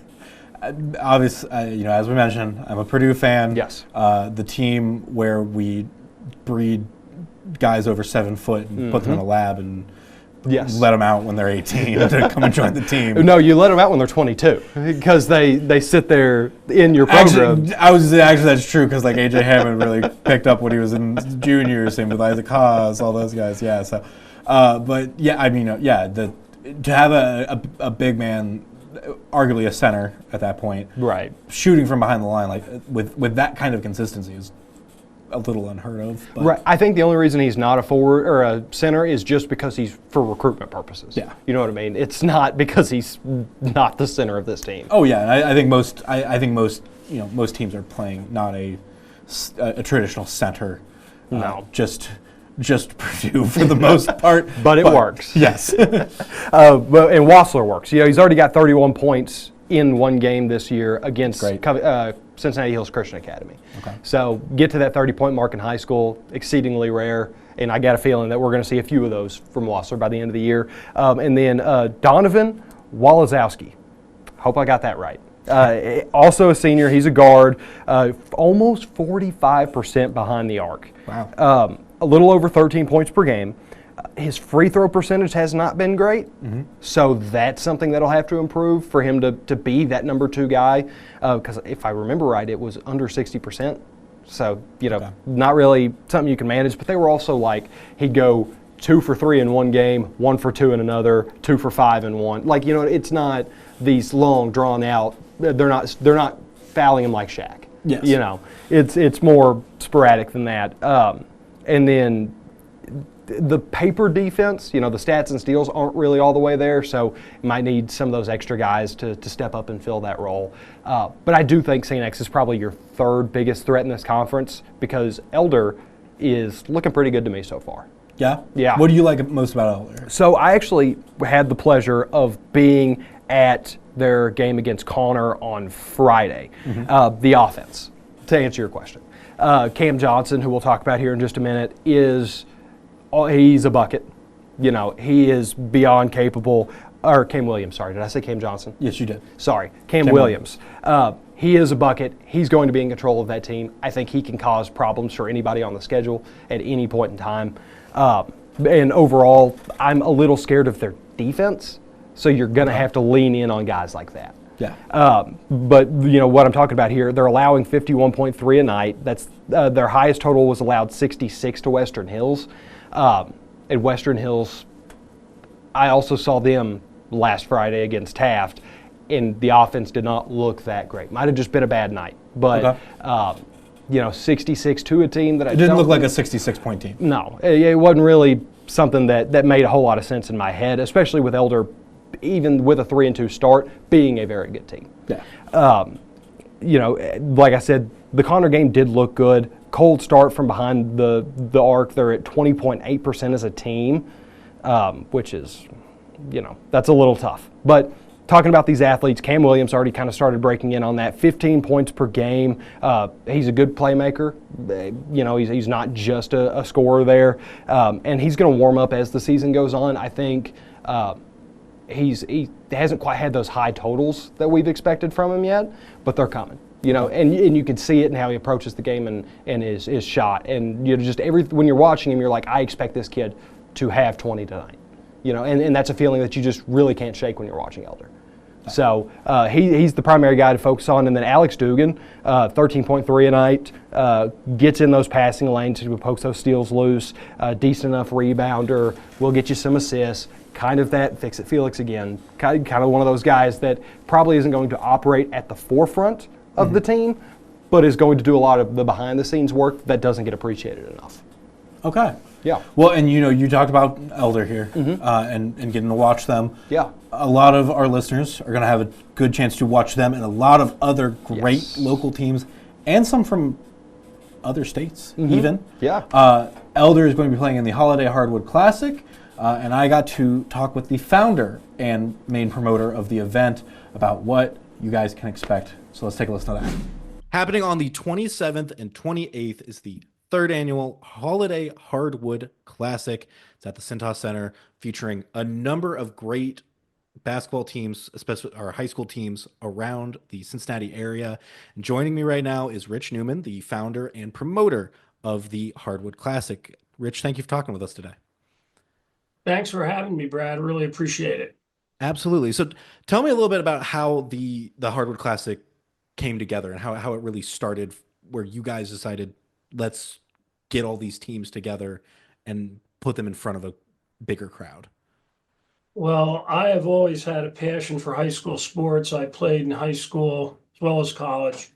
Obviously, as we mentioned, I'm a Purdue fan. Yes. The team where we breed guys over 7 foot and put them in a lab and let them out when they're 18 to come and join the team. No, you let them out when they're 22 because they sit there in your program. Actually, that's true because like AJ Hammond really picked up when he was in junior. Same with Isaac Haas, all those guys. Yeah. So, but yeah, I mean, to have a big man arguably a center at that point. Right. Shooting from behind the line, like with that kind of consistency, is a little unheard of. But. Right. I think the only reason he's not a forward or a center is just because he's for recruitment purposes. Yeah. You know what I mean? It's not because he's not the center of this team. Oh yeah, and I think most most teams are playing not a traditional center. No. Just Purdue for the most part. But it works. Yes. And Wassler works. He's already got 31 points in one game this year against Cincinnati Hills Christian Academy. Okay. So get to that 30-point mark in high school, exceedingly rare, and I got a feeling that we're going to see a few of those from Wassler by the end of the year. And then Donovan Walazowski. Hope I got that right. Also a senior. He's a guard. Almost 45% behind the arc. Wow. A little over 13 points per game. His free throw percentage has not been great, so that's something that'll have to improve for him to be that number 2 guy. Because if I remember right, it was under 60%. So, not really something you can manage. But they were also like, he'd go 2 for 3 in one game, 1 for 2 in another, 2 for 5 in one. Like, it's not these long, drawn out. They're not fouling him like Shaq. Yes. It's more sporadic than that. And then the paper defense, the stats and steals aren't really all the way there, so you might need some of those extra guys to step up and fill that role. But I do think St. X is probably your 3rd biggest threat in this conference because Elder is looking pretty good to me so far. Yeah? Yeah. What do you like most about Elder? So I actually had the pleasure of being at their game against Connor on Friday. The offense, to answer your question. Cam Johnson, who we'll talk about here in just a minute, he's a bucket. He is beyond capable. Or Cam Williams, sorry. Did I say Cam Johnson? Yes, you did. Sorry. Cam Williams. He is a bucket. He's going to be in control of that team. I think he can cause problems for anybody on the schedule at any point in time. And overall, I'm a little scared of their defense. So you're going to have to lean in on guys like that. Yeah. But what I'm talking about here, they're allowing 51.3 a night. That's their highest total was allowed 66 to Western Hills. At Western Hills, I also saw them last Friday against Taft, and the offense did not look that great. Might have just been a bad night, but 66 to a team that it didn't look like a 66-point team. No, it wasn't really something that made a whole lot of sense in my head, especially with Elder, even with a 3-2 start, being a very good team. Yeah. Like I said, the Connor game did look good. Cold start from behind the arc. They're at 20.8% as a team, which is, that's a little tough. But talking about these athletes, Cam Williams already kind of started breaking in on that. 15 points per game. He's a good playmaker. He's not just a scorer there. And he's going to warm up as the season goes on. I think he hasn't quite had those high totals that we've expected from him yet, but they're coming. And you can see it in how he approaches the game and his shot. And when you're watching him, you're like, I expect this kid to have 20 tonight. And that's a feeling that you just really can't shake when you're watching Elder. So he's the primary guy to focus on. And then Alex Dugan, 13.3 a night, gets in those passing lanes to poke those steals loose, decent enough rebounder, will get you some assists. Kind of that fix-it Felix again. Kind of one of those guys that probably isn't going to operate at the forefront of the team, but is going to do a lot of the behind-the-scenes work that doesn't get appreciated enough. Okay. Yeah. Well, and you talked about Elder here and getting to watch them. Yeah. A lot of our listeners are going to have a good chance to watch them and a lot of other great local teams and some from other states even. Yeah. Elder is going to be playing in the Holiday Hardwood Classic, and I got to talk with the founder and main promoter of the event about what you guys can expect. So let's take a listen to that. Happening on the 27th and 28th is the 3rd annual Holiday Hardwood Classic. It's at the Cintas Center, featuring a number of great basketball teams, especially our high school teams around the Cincinnati area. And joining me right now is Rich Newman, the founder and promoter of the Hardwood Classic. Rich, thank you for talking with us today. Thanks for having me, Brad. Really appreciate it. Absolutely. So tell me a little bit about how the Hardwood Classic came together and how it really started, where you guys decided, let's get all these teams together and put them in front of a bigger crowd. Well, I have always had a passion for high school sports. I played in high school as well as college.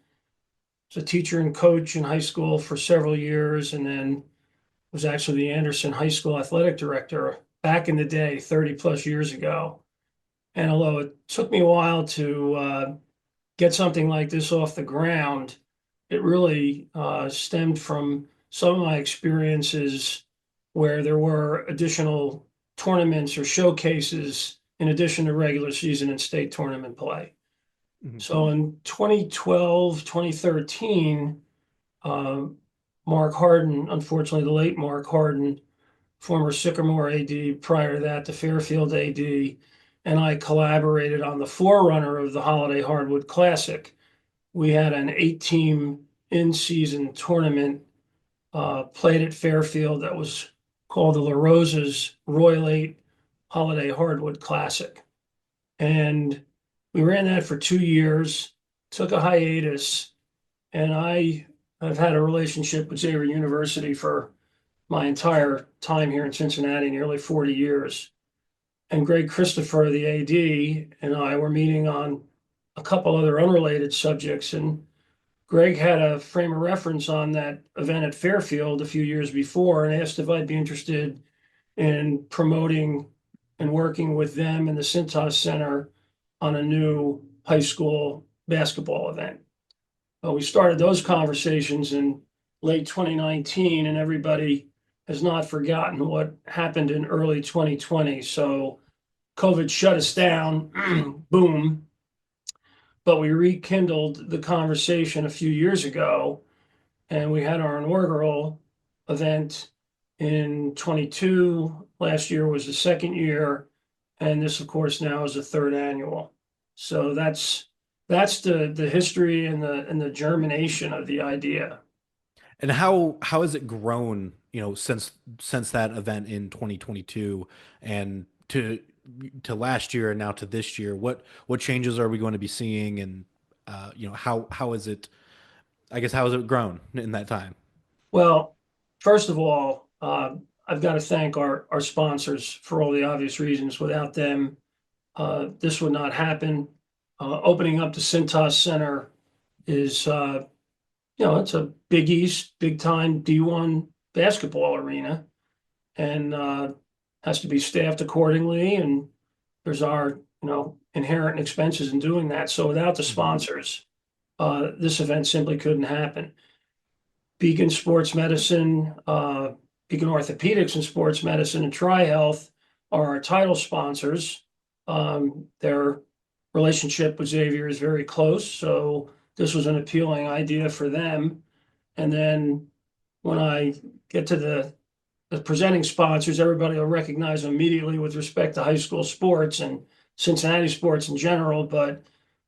Was a teacher and coach in high school for several years, and then was actually the Anderson High School athletic director back in the day, 30 plus years ago. And although it took me a while to get something like this off the ground, it really stemmed from some of my experiences where there were additional tournaments or showcases in addition to regular season and state tournament play. Mhm. So in 2012, 2013, um, Mark Harden, unfortunately, the late Mark Harden, former Sycamore AD, prior to that, the Fairfield AD, and I collaborated on the forerunner of the Holiday Hardwood Classic. We had an 8-team in-season tournament played at Fairfield that was called the La Rosa's Royal 8 Holiday Hardwood Classic. And we ran that for 2 years, took a hiatus, and I've had a relationship with Xavier University for my entire time here in Cincinnati, nearly 40 years. And Greg Christopher, the AD, and I were meeting on a couple other unrelated subjects. And Greg had a frame of reference on that event at Fairfield a few years before and asked if I'd be interested in promoting and working with them and the Cintas Center on a new high school basketball event. We started those conversations in late 2019, and everybody has not forgotten what happened in early 2020. So COVID shut us down, boom. But we rekindled the conversation a few years ago, and we had our inaugural event in 22. Last year was the second year, and this, of course, now is the third annual. So that's the history and the germination of the idea. And how has it grown, since that event in 2022 and to last year and now to this year? What changes are we going to be seeing, and how is it? I guess how has it grown in that time? Well, first of all, I've got to thank our sponsors for all the obvious reasons. Without them, this would not happen. Opening up the Cintas Center is, it's a Big East, big time D1 basketball arena, and has to be staffed accordingly. And there's our, inherent expenses in doing that. So without the sponsors, this event simply couldn't happen. Beacon Sports Medicine, Beacon Orthopedics and Sports Medicine, and TriHealth are our title sponsors. Their relationship with Xavier is very close, so this was an appealing idea for them. And then when I get to the presenting sponsors, everybody will recognize them immediately with respect to high school sports and Cincinnati sports in general, but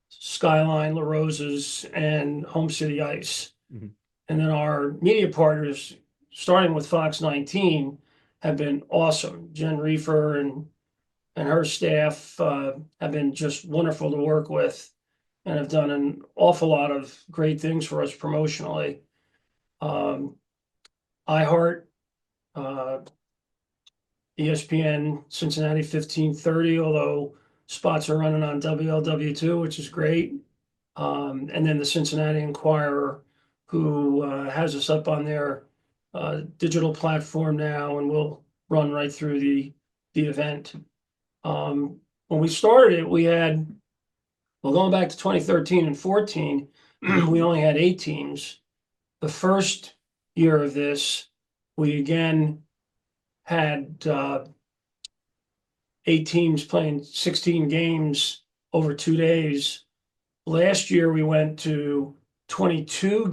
Skyline, La Rosa's, and Home City Ice. Mhm. And then our media partners, starting with Fox 19, have been awesome. Jen Reefer and her staff have been just wonderful to work with and have done an awful lot of great things for us promotionally. iHeart, uh, ESPN Cincinnati 1530, although spots are running on WLW2, which is great. And then the Cincinnati Enquirer, who has us up on their digital platform now and will run right through the event. When we started it, going back to 2013 and 14, we only had 8 teams. The first year of this, we again had 8 teams playing 16 games over 2 days. Last year, we went to 22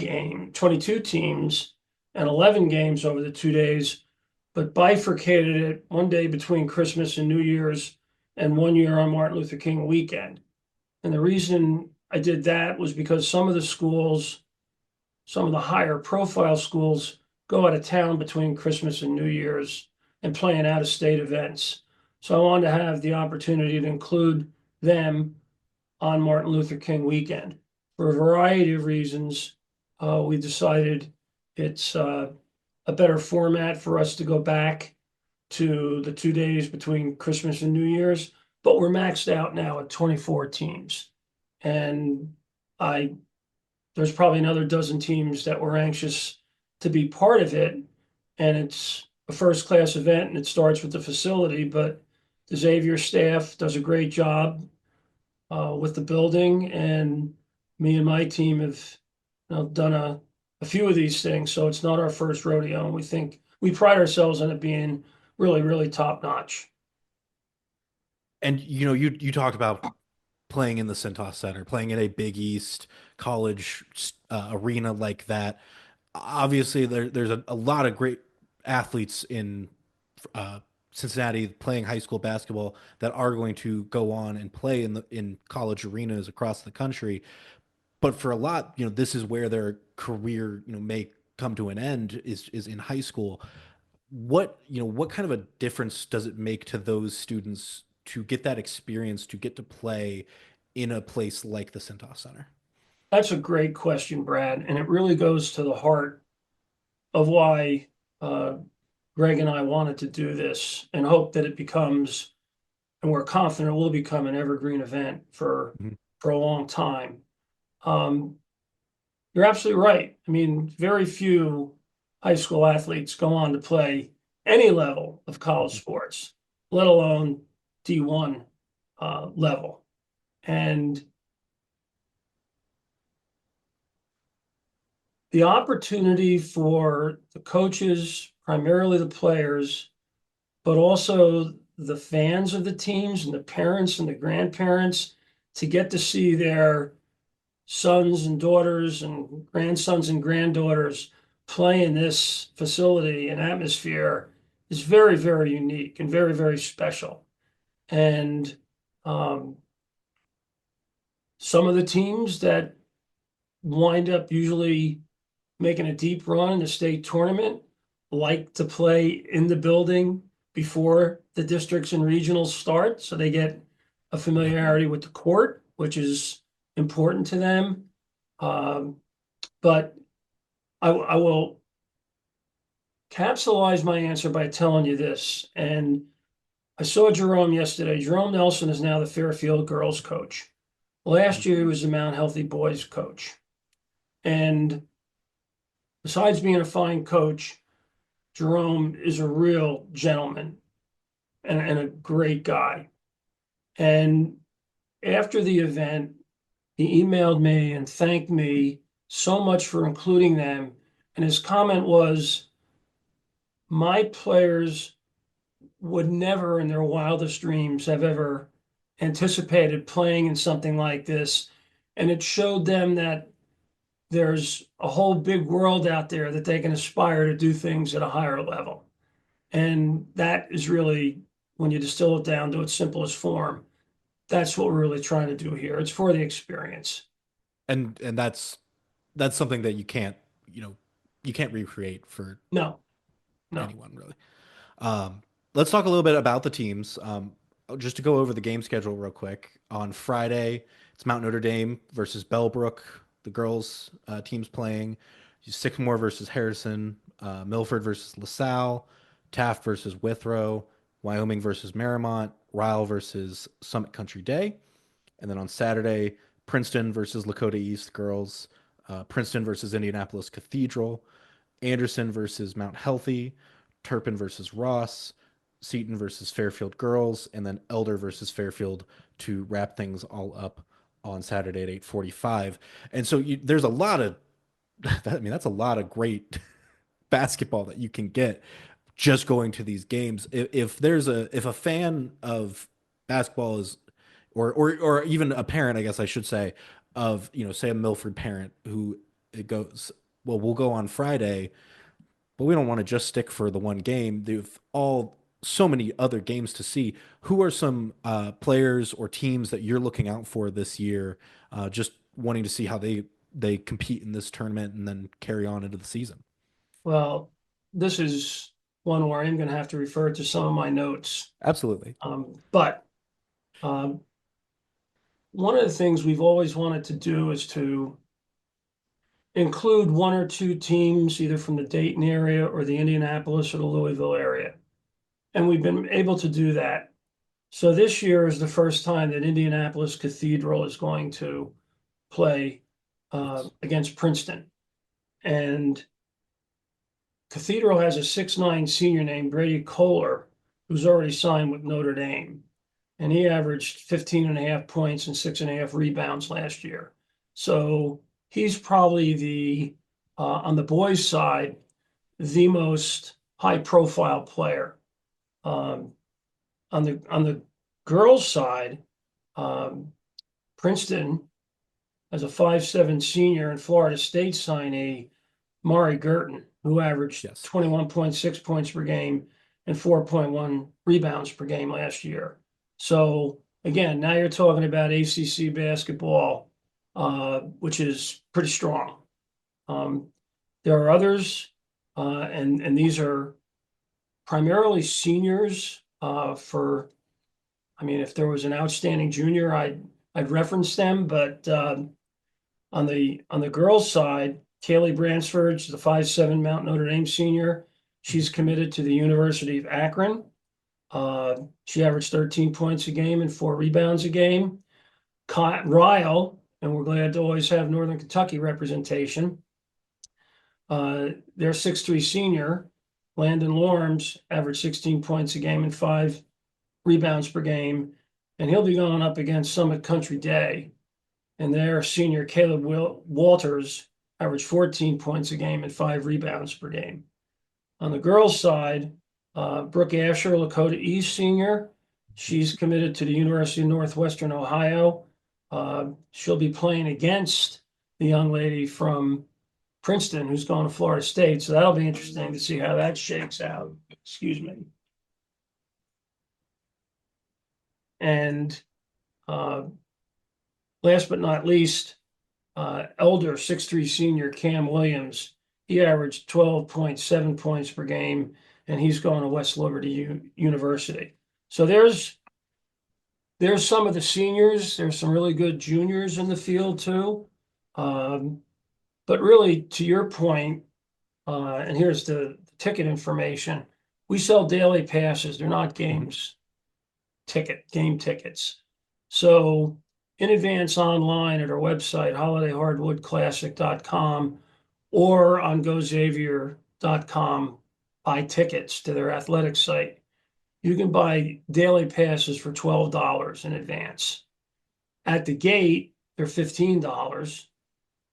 teams and 11 games over the 2 days, but bifurcated it one day between Christmas and New Year's and 1 year on Martin Luther King weekend. And the reason I did that was because some of the higher profile schools go out of town between Christmas and New Year's and play in out of state events. So I wanted to have the opportunity to include them on Martin Luther King weekend. For a variety of reasons, we decided it's a better format for us to go back to the 2 days between Christmas and New Year's, but we're maxed out now at 24 teams. And there's probably another dozen teams that were anxious to be part of it. And it's a first-class event and it starts with the facility, but the Xavier staff does a great job with the building, and me and my team have done a few of these things, so it's not our first rodeo, and we think we pride ourselves on it being really, really top notch. And you talked about playing in the Cintas Center, playing in a Big East college arena like that. Obviously, there's a lot of great athletes in Cincinnati playing high school basketball that are going to go on and play in college arenas across the country. But for a lot, this is where their career, may come to an end is in high school. What kind of a difference does it make to those students to get that experience, to get to play in a place like the Cintas Center? That's a great question, Brad, and it really goes to the heart of why Greg and I wanted to do this and hope that it becomes, and we're confident it will become, an evergreen event for a long time. You're absolutely right. I mean, very few high school athletes go on to play any level of college sports, let alone D1 level. And the opportunity for the coaches, primarily the players, but also the fans of the teams and the parents and the grandparents, to get to see their sons and daughters and grandsons and granddaughters play in this facility and atmosphere is very, very unique and very, very special. And some of the teams that wind up usually making a deep run in the state tournament like to play in the building before the districts and regionals start, so they get a familiarity with the court, which is important to them. But I will capsulize my answer by telling you this. And I saw Jerome yesterday. Jerome Nelson is now the Fairfield girls coach. Last year, he was the Mount Healthy boys coach. And besides being a fine coach, Jerome is a real gentleman and a great guy. And after the event, he emailed me and thanked me so much for including them. And his comment was, my players would never in their wildest dreams have ever anticipated playing in something like this. And it showed them that there's a whole big world out there that they can aspire to do things at a higher level. And that is really, when you distill it down to its simplest form, that's what we're really trying to do here. It's for the experience. And that's something that you can't recreate for No. anyone really. Let's talk a little bit about the teams. Just to go over the game schedule real quick. On Friday, it's Mount Notre Dame versus Bellbrook. The girls teams playing. Sycamore versus Harrison. Milford versus LaSalle. Taft versus Withrow. Wyoming versus Marymount. Ryle versus Summit Country Day. And then on Saturday, Princeton versus Lakota East girls. Princeton versus Indianapolis Cathedral. Anderson versus Mount Healthy. Turpin versus Ross. Seton versus Fairfield girls, and then Elder versus Fairfield to wrap things all up on Saturday at 8:45. And so there's a lot of, that's a lot of great basketball that you can get just going to these games. If a fan of basketball is, or even a parent, I guess I should say, of, say a Milford parent who it goes, well, we'll go on Friday, but we don't want to just stick for the one game. They've so many other games to see. Who are some players or teams that you're looking out for this year, just wanting to see how they compete in this tournament and then carry on into the season? Well, this is one where I'm going to have to refer to some of my notes. Absolutely. But one of the things we've always wanted to do is to include one or two teams, either from the Dayton area or the Indianapolis or the Louisville area. and we've been able to do that. So this year is the first time that Indianapolis Cathedral is going to play against Princeton. And Cathedral has a 6'9" senior named Brady Kohler, who's already signed with Notre Dame. And he averaged 15.5 points and 6.5 rebounds last year. So he's probably on the boys' side, the most high-profile player. On the girls' side, Princeton has a 5'7" senior and Florida State signee, Mari Girton, who averaged 21.6 points per game and 4.1 rebounds per game last year. So again, now you're talking about ACC basketball, which is pretty strong. There are others, and these are primarily seniors. If there was an outstanding junior, I'd reference them. But on the girls' side, Kaylee Bransford's the 5'7" Mount Notre Dame senior. She's committed to the University of Akron. She averaged 13 points a game and 4 rebounds a game. Ryle, and we're glad to always have Northern Kentucky representation. Their 6'3" senior, Landon Lorms, averaged 16 points a game and 5 rebounds per game. And he'll be going up against Summit Country Day. And their senior, Caleb Walters, averaged 14 points a game and 5 rebounds per game. On the girls' side, Brooke Asher, Lakota East senior, she's committed to the University of Northwestern Ohio. She'll be playing against the young lady from Princeton who's going to Florida State. So that'll be interesting to see how that shakes out. Excuse me. And last but not least, elder 6'3" senior Cam Williams, he averaged 12.7 points per game, and he's going to West Liberty University. So there's some of the seniors. There's some really good juniors in the field too. But really, to your point, and here's the ticket information. We sell daily passes. They're not game tickets. So in advance online at our website, holidayhardwoodclassic.com, or on goxavier.com, buy tickets to their athletic site. You can buy daily passes for $12 in advance. At the gate, they're $15.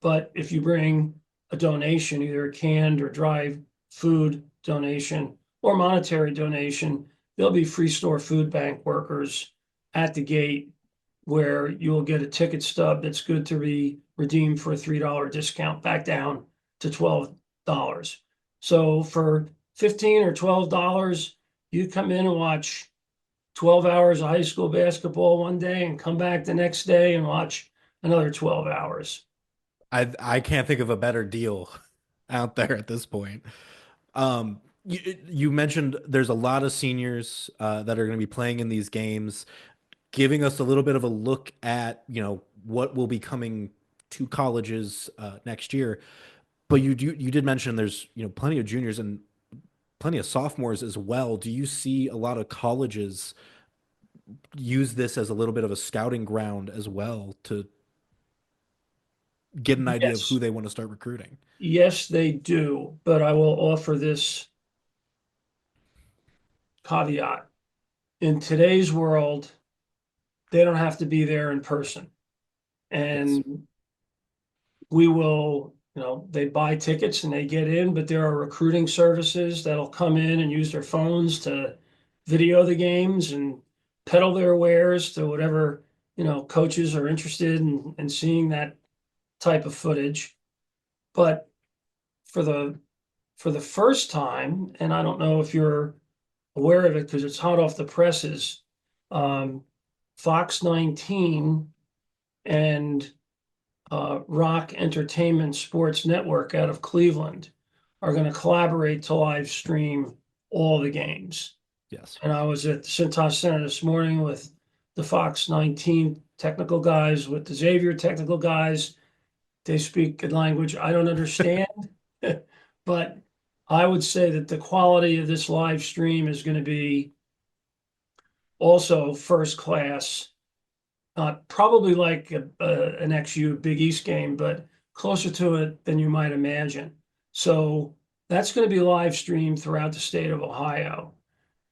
But if you bring a donation, either a canned or dry food donation or monetary donation, there'll be free store food bank workers at the gate where you'll get a ticket stub that's good to be redeemed for a $3 discount back down to $12. So for $15 or $12, you come in and watch 12 hours of high school basketball one day and come back the next day and watch another 12 hours. I can't think of a better deal out there at this point. You mentioned there's a lot of seniors that are going to be playing in these games, giving us a little bit of a look at, what will be coming to colleges next year. But you did mention there's, plenty of juniors and plenty of sophomores as well. Do you see a lot of colleges use this as a little bit of a scouting ground as well to get an idea of who they want to start recruiting? Yes, they do. But I will offer this caveat. In today's world, they don't have to be there in person. And we will, they buy tickets and they get in, but there are recruiting services that'll come in and use their phones to video the games and peddle their wares to whatever, coaches are interested in seeing that type of footage. But for the first time, and I don't know if you're aware of it because it's hot off the presses, Fox 19 and Rock Entertainment Sports Network out of Cleveland are going to collaborate to live stream all the games. Yes. And I was at the Cintas Center this morning with the Fox 19 technical guys, with the Xavier technical guys. They speak a language I don't understand, but I would say that the quality of this live stream is going to be also first class, probably like an XU Big East game, but closer to it than you might imagine. So that's going to be live streamed throughout the state of Ohio.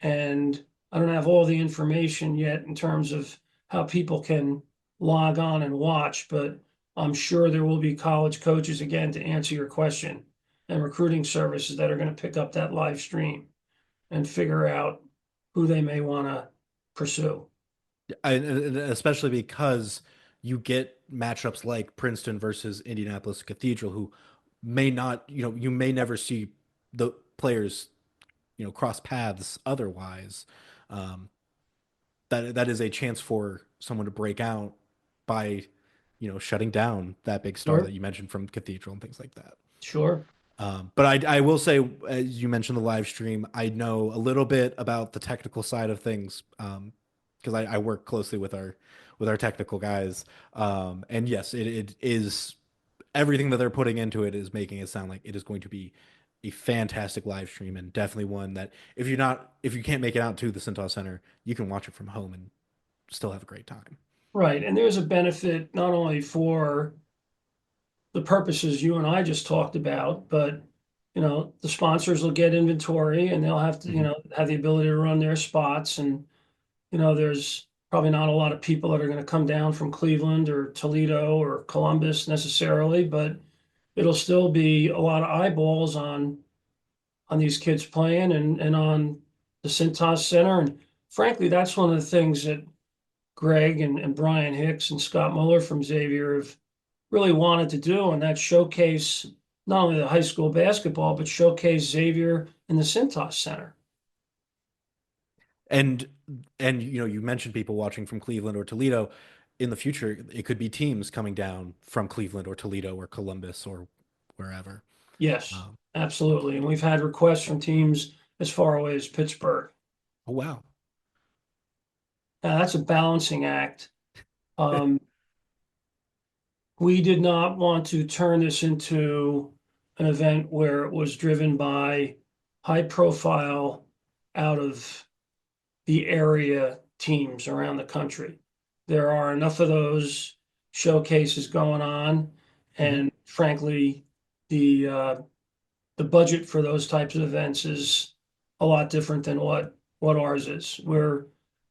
And I don't have all the information yet in terms of how people can log on and watch, but I'm sure there will be college coaches again to answer your question and recruiting services that are going to pick up that live stream and figure out who they may want to pursue. And especially because you get matchups like Princeton versus Indianapolis Cathedral, who may not, you may never see the players, cross paths otherwise. Um, that is a chance for someone to break out by, shutting down that big star that Sure, you mentioned from Cathedral and things like that. sure. But I will say, as you mentioned the live stream, I know a little bit about the technical side of things because I work closely with our technical guys. And yes, it is everything that they're putting into it is making it sound like it is going to be a fantastic live stream and definitely one that if you can't make it out to the Cintas Center, you can watch it from home and still have a great time. Right. And there's a benefit not only for the purposes you and I just talked about, but the sponsors will get inventory and they'll have to, Mhm. have the ability to run their spots. And, there's probably not a lot of people that are going to come down from Cleveland or Toledo or Columbus necessarily, but it'll still be a lot of eyeballs on these kids playing and on the Cintas Center. And frankly, that's one of the things that Greg and Brian Hicks and Scott Muller from Xavier have really wanted to do, and that's showcase not only the high school basketball, but showcase Xavier in the Cintas Center. And you mentioned people watching from Cleveland or Toledo. In the future, it could be teams coming down from Cleveland or Toledo or Columbus or wherever. Yes, Um, absolutely. And we've had requests from teams as far away as Pittsburgh. oh wow. Now, that's a balancing act. Um, we did not want to turn this into an event where it was driven by high profile out of the area teams around the country. There are enough of those showcases going on, Mhm. and frankly, the budget for those types of events is a lot different than what ours is. We're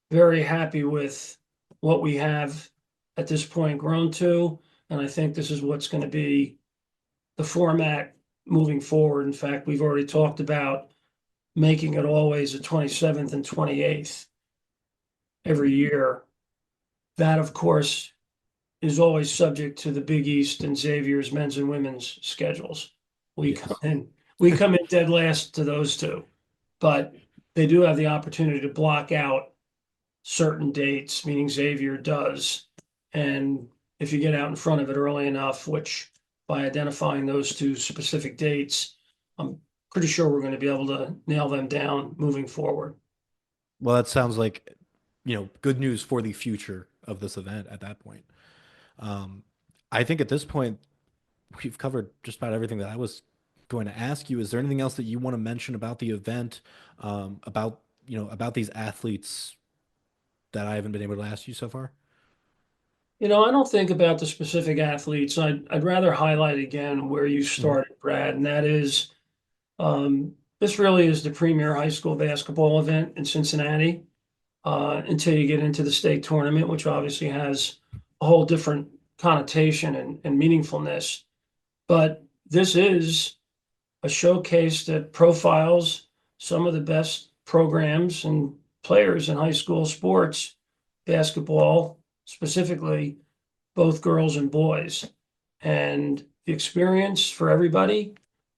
very happy with what we have at this point grown to, and I think this is what's going to be the format moving forward. In fact, we've already talked about making it always the 27th and 28th every year. That, of course, is always subject to the Big East and Xavier's men's and women's schedules. We come Yes. in, we come in dead last to those two, but they do have the opportunity to block out certain dates, meaning Xavier does. And if you get out in front of it early enough, which by identifying those two specific dates, I'm pretty sure we're going to be able to nail them down moving forward. Well, that sounds like, good news for the future of this event at that point. Um, I think at this point, we've covered just about everything that I was going to ask you. Is there anything else that you want to mention about the event, about these athletes that I haven't been able to ask you so far? I don't think about the specific athletes. I'd rather highlight again where you Mhm. started, Brad, and that is this really is the premier high school basketball event in Cincinnati until you get into the state tournament, which obviously has a whole different connotation and meaningfulness. But this is a showcase that profiles some of the best programs and players in high school sports, basketball specifically, both girls and boys. And the experience for everybody,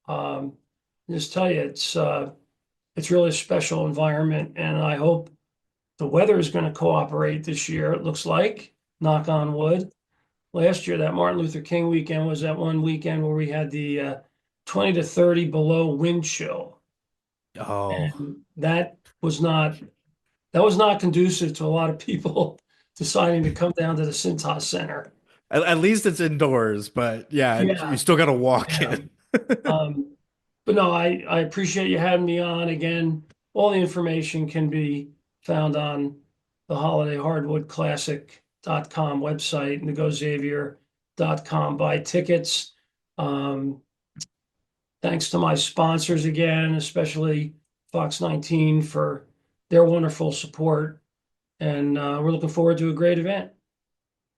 um, just tell you, it's really a special environment, and I hope the weather is going to cooperate this year. It looks like, knock on wood. Last year, that Martin Luther King weekend was that one weekend where we had the 20 to 30 below wind chill. Oh, And that was not conducive to a lot of people deciding to come down to the Cintas Center. at least it's indoors, but yeah, you Yeah, still got to walk yeah. in. But no, I appreciate you having me on again. All the information can be found on the Holiday Hardwood Classic.com website and the GoXavier.com buy tickets. Thanks to my sponsors again, especially Fox 19 for their wonderful support. And we're looking forward to a great event.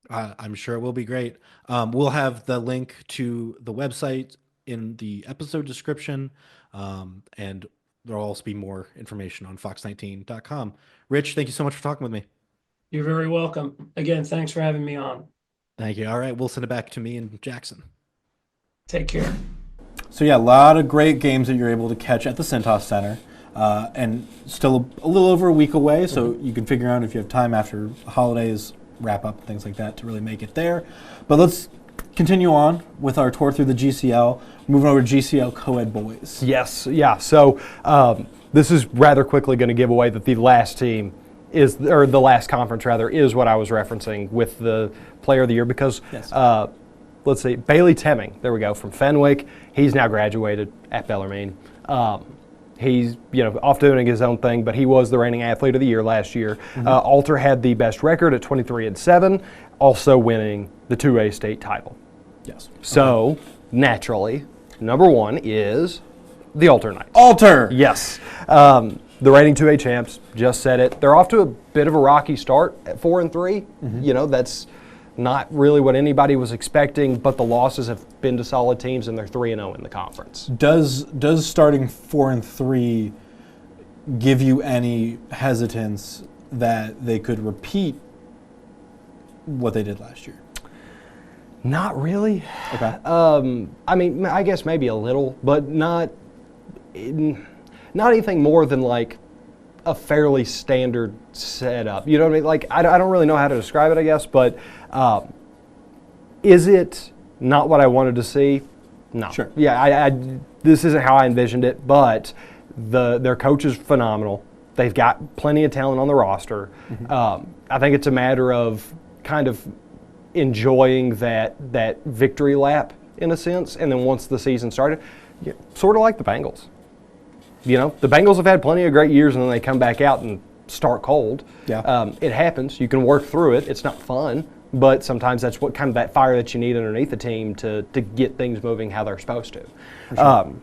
I'm sure it will be great. We'll have the link to the website in the episode description, and there'll also be more information on fox19.com. Rich, thank you so much for talking with me. You're very welcome. Again, thanks for having me on. Thank you. All right, we'll send it back to me and Jackson. Take care. So yeah, a lot of great games that you're able to catch at the Cintas Center, and still a little over a week away, so you can figure out if you have time after holidays wrap up and things like that to really make it there. But let's continue on with our tour through the GCL, moving over to GCL Coe-Ed boys. Yes, yeah. So this is rather quickly going to give away that the last team is, or the last conference rather, is what I was referencing with the player of the year because, Yes. let's see, Bailey Temming, there we go, from Fenwick. He's now graduated at Bellarmine. He's off doing his own thing, but he was the reigning athlete of the year last year. Alter had the best record at 23-7, also winning the 2A state title. Yes. So naturally, number one is the Alter Knights. Alter! Yes. The reigning 2A champs, just said it. They're off to a bit of a rocky start at 4-3. That's not really what anybody was expecting, but the losses have been to solid teams, and they're 3-0 in the conference. Does starting 4-3 give you any hesitance that they could repeat what they did last year? Not really. Okay. I mean, I guess maybe a little, but not anything more than like a fairly standard setup. You know what I mean? Like, I don't really know how to describe it, I guess, but is it not what I wanted to see? No. Sure. Yeah, this isn't how I envisioned it, but their coach is phenomenal. They've got plenty of talent on the roster. I think it's a matter of kind of enjoying that victory lap in a sense, and then once the season started, sort of like the Bengals. The Bengals have had plenty of great years, and then they come back out and start cold. Yeah. It happens. You can work through it. It's not fun, but sometimes that's what kind of that fire that you need underneath the team to get things moving how they're supposed to. Sure.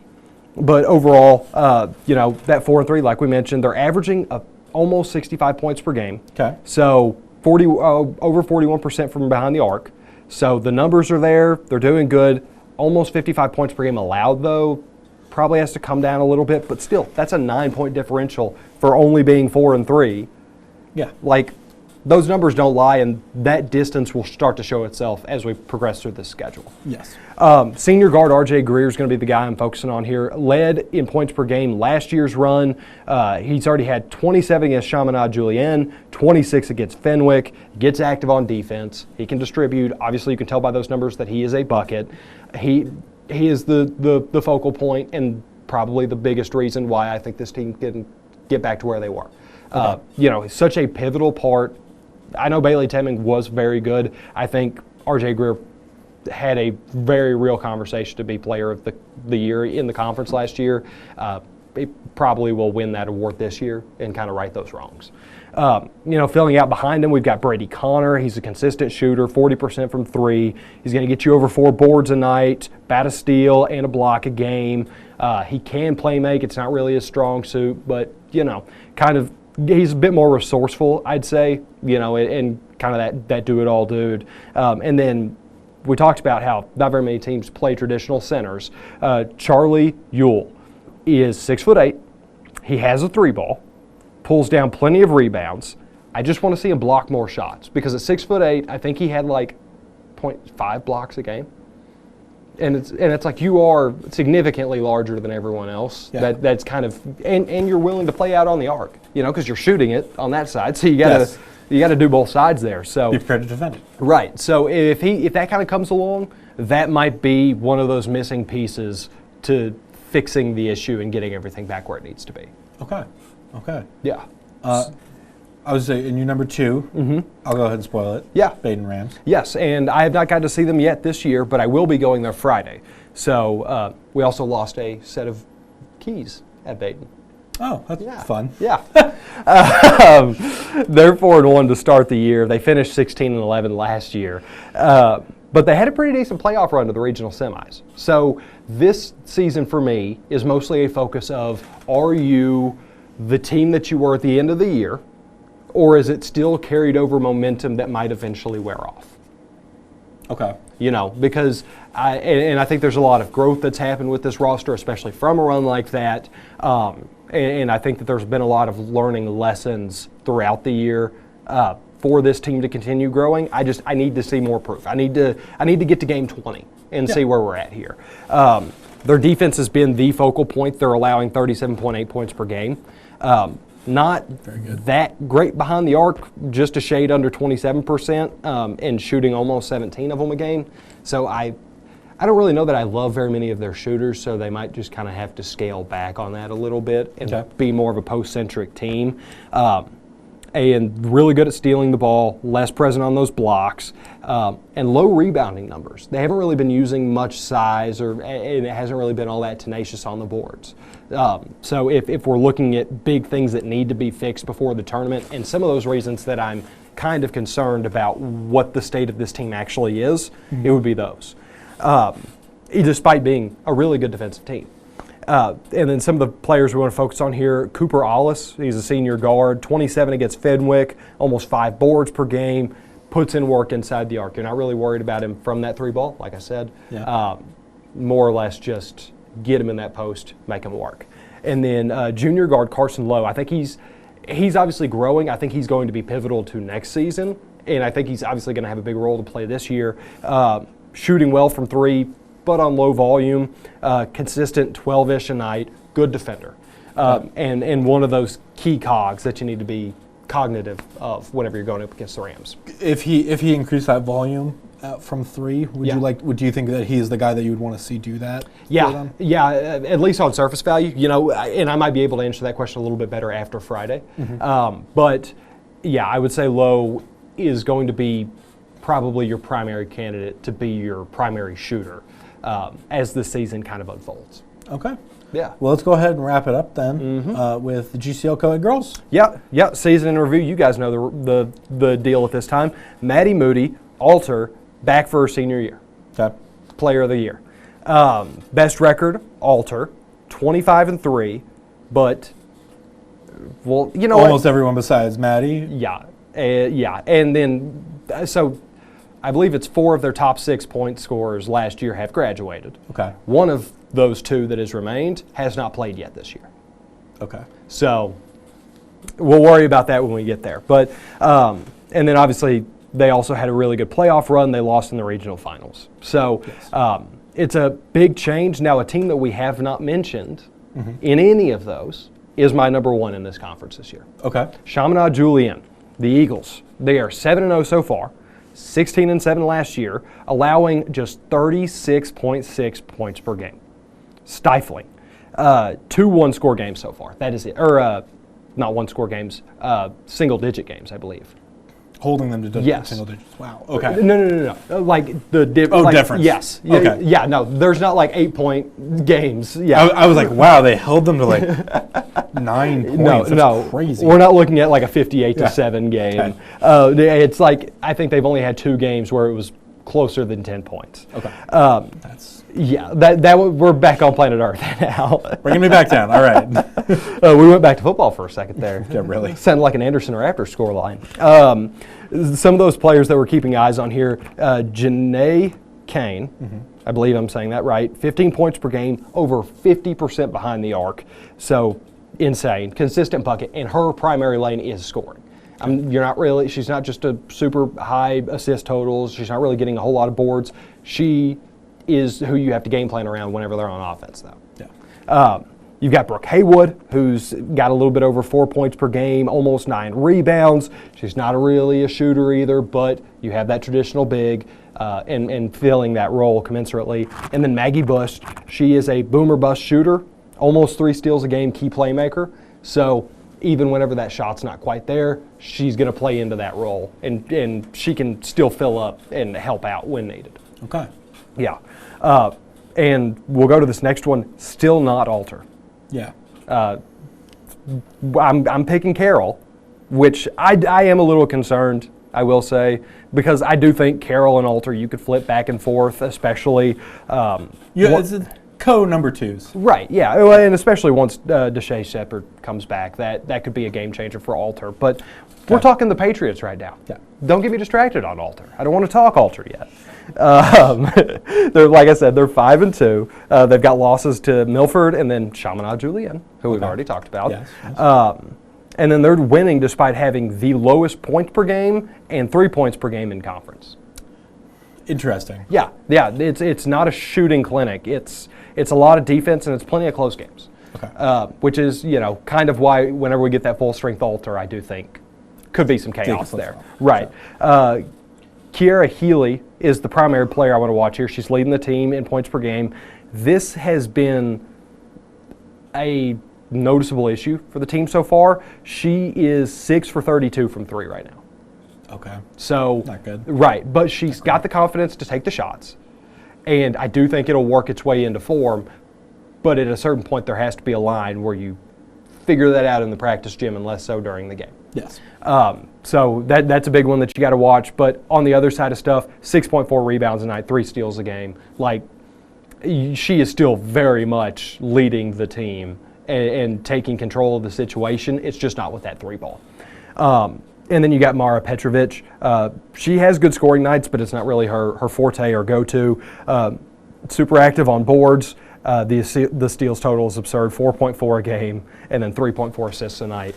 But overall, that 4-3, like we mentioned, they're averaging almost 65 points per game. Okay. So over 41% from behind the arc. So the numbers are there. They're doing good. Almost 55 points per game allowed, though. Probably has to come down a little bit, but still, that's a 9-point differential for only being 4-3. Yeah. Like, those numbers don't lie, and that distance will start to show itself as we progress through this schedule. Yes. Senior guard R.J. Greer is going to be the guy I'm focusing on here. Led in points per game last year's run. He's already had 27 against Chaminade Julienne, 26 against Fenwick. Gets active on defense. He can distribute. Obviously, you can tell by those numbers that he is a bucket. He is the focal point and probably the biggest reason why I think this team can get back to where they were. Okay. Such a pivotal part. I know Bailey Temming was very good. I think R.J. Greer had a very real conversation to be player of the year in the conference last year. He probably will win that award this year and kind of right those wrongs. Filling out behind him, we've got Brady Connor. He's a consistent shooter, 40% from three. He's going to get you over 4 boards a night, bat a steal, and a block a game. He can play make. It's not really his strong suit, but, he's a bit more resourceful, I'd say, and kind of that do-it-all dude. And then we talked about how not very many teams play traditional centers. Charlie Ewell is 6'8". He has a 3-ball, pulls down plenty of rebounds. I just want to see him block more shots because at 6'8", I think he had like 0.5 blocks a game. And it's like you are significantly larger than everyone else. Yeah. That's kind of and you're willing to play out on the arc, because you're shooting it on that side. So you gotta do both sides there. So you're prepared to defend it. Right. So if that kind of comes along, that might be one of those missing pieces to fixing the issue and getting everything back where it needs to be. Okay. Yeah. I would say, and you're number 2. I'll go ahead and spoil it. Yeah. Baden Rams. Yes, and I have not gotten to see them yet this year, but I will be going there Friday. So we also lost a set of keys at Baden. Oh, that's fun. Yeah. They're 4-1 to start the year. They finished 16-11 last year. But they had a pretty decent playoff run to the regional semis. So this season for me is mostly a focus of, are you the team that you were at the end of the year, or is it still carried over momentum that might eventually wear off? Okay. You know, because I think there's a lot of growth that's happened with this roster, especially from a run like that. And I think that there's been a lot of learning lessons throughout the year for this team to continue growing. I need to see more proof. I need to get to game 20 and see where we're at here. Their defense has been the focal point. They're allowing 37.8 points per game. Not that great behind the arc, just a shade under 27%, and shooting almost 17 of them a game. So I don't really know that I love very many of their shooters, so they might just kind of have to scale back on that a little bit and be more of a post-centric team. And really good at stealing the ball, less present on those blocks, and low rebounding numbers. They haven't really been using much size, and it hasn't really been all that tenacious on the boards. So if we're looking at big things that need to be fixed before the tournament, and some of those reasons that I'm kind of concerned about what the state of this team actually is, it would be those, despite being a really good defensive team. And then some of the players we want to focus on here, Cooper Ollis, he's a senior guard, 27 against Fenwick, almost 5 boards per game, puts in work inside the arc. You're not really worried about him from that 3 ball, like I said. More or less just get him in that post, make him work. And then junior guard Carson Lowe, I think he's obviously growing. I think he's going to be pivotal to next season, and I think he's obviously going to have a big role to play this year. Shooting well from 3, but on low volume, consistent 12-ish a night, good defender. And one of those key cogs that you need to be cognitive of whenever you're going up against the Rams. If he increased that volume from 3, would you think that he is the guy that you would want to see do that? Yeah, at least on surface value, you know, and I might be able to answer that question a little bit better after Friday. But yeah, I would say Lowe is going to be probably your primary candidate to be your primary shooter as the season kind of unfolds. Okay. Yeah. Well, let's go ahead and wrap it up then with the GCL Coe-Ed girls. Yeah. Season in review. You guys know the deal at this time. Maddie Moody, Alter, back for her senior year. Okay. Player of the year. Best record, Alter, 25-3, but well, you know almost everyone besides Maddie. Yeah. And then so I believe it's 4 of their top 6 point scorers last year have graduated. Okay. One of those 2 that has remained has not played yet this year. Okay. So we'll worry about that when we get there. But and then obviously they also had a really good playoff run. They lost in the regional finals. So it's a big change. Now a team that we have not mentioned in any of those is my number 1 in this conference this year. Okay. Chaminade Julienne, the Eagles. They are 7-0 so far. 16-7 last year, allowing just 36.6 points per game. Stifling. 2 one-score games so far. That is it. Or not one-score games, single-digit games, I believe. Holding them to single digits. Wow. Okay. No. Like the difference. Yes. Okay. Yeah. No, there's not like 8-point games. Yeah. I was like, wow, they held them to like 9 points. That's crazy. We're not looking at like a 58-7 game. It's like I think they've only had 2 games where it was closer than 10 points. Okay. We're back on planet Earth now. Bringing me back down. All right. We went back to football for a second there. Yeah, really. Sounded like an Anderson Raptors scoreline. Some of those players that we're keeping eyes on here, Janae Kane, I believe I'm saying that right, 15 points per game, over 50% behind the arc. So insane, consistent bucket, and her primary lane is scoring. She's not just a super high assist totals. She's not really getting a whole lot of boards. She is who you have to game plan around whenever they're on offense, though. Yeah. You've got Brooke Haywood, who's got a little bit over 4 points per game, almost 9 rebounds. She's not really a shooter either, but you have that traditional big and filling that role commensurately. And then Maggie Bush, she is a boomer bust shooter, almost 3 steals a game, key playmaker. So even whenever that shot's not quite there, she's going to play into that role, and she can still fill up and help out when needed. Okay. Yeah. And we'll go to this next one, still not Alter. Yeah. I'm picking Carroll, which I am a little concerned, I will say, because I do think Carroll and Alter you could flip back and forth, especially. It's number twos. Right, yeah, well, and especially once Deshae Shepard comes back, that could be a game changer for Alter. But we're talking the Patriots right now. Yeah. Don't get me distracted on Alter. I don't want to talk Alter yet. They're, like I said, they're 5-2. They've got losses to Milford and then Chaminade Julienne, who we've already talked about. Yes. And then they're winning despite having the lowest points per game and 3 points per game in conference. Interesting. Yeah. It's not a shooting clinic. It's a lot of defense and it's plenty of close games. Okay. Which is, kind of why whenever we get that full strength Alter, I do think could be some chaos there. Right. Kiera Healy is the primary player I want to watch here. She's leading the team in points per game. This has been a noticeable issue for the team so far. She is 6 for 32 from 3 right now. Okay. So not good. Right, but she's got the confidence to take the shots. And I do think it'll work its way into form, but at a certain point there has to be a line where you figure that out in the practice gym and less so during the game. Yes. So that's a big one that you got to watch. But on the other side of stuff, 6.4 rebounds a night, 3 steals a game. Like, she is still very much leading the team and taking control of the situation. It's just not with that 3 ball. And then you got Mara Petrovic. She has good scoring nights, but it's not really her forte or go-to. Super active on boards. The steals total is absurd, 4.4 a game, and then 3.4 assists a night.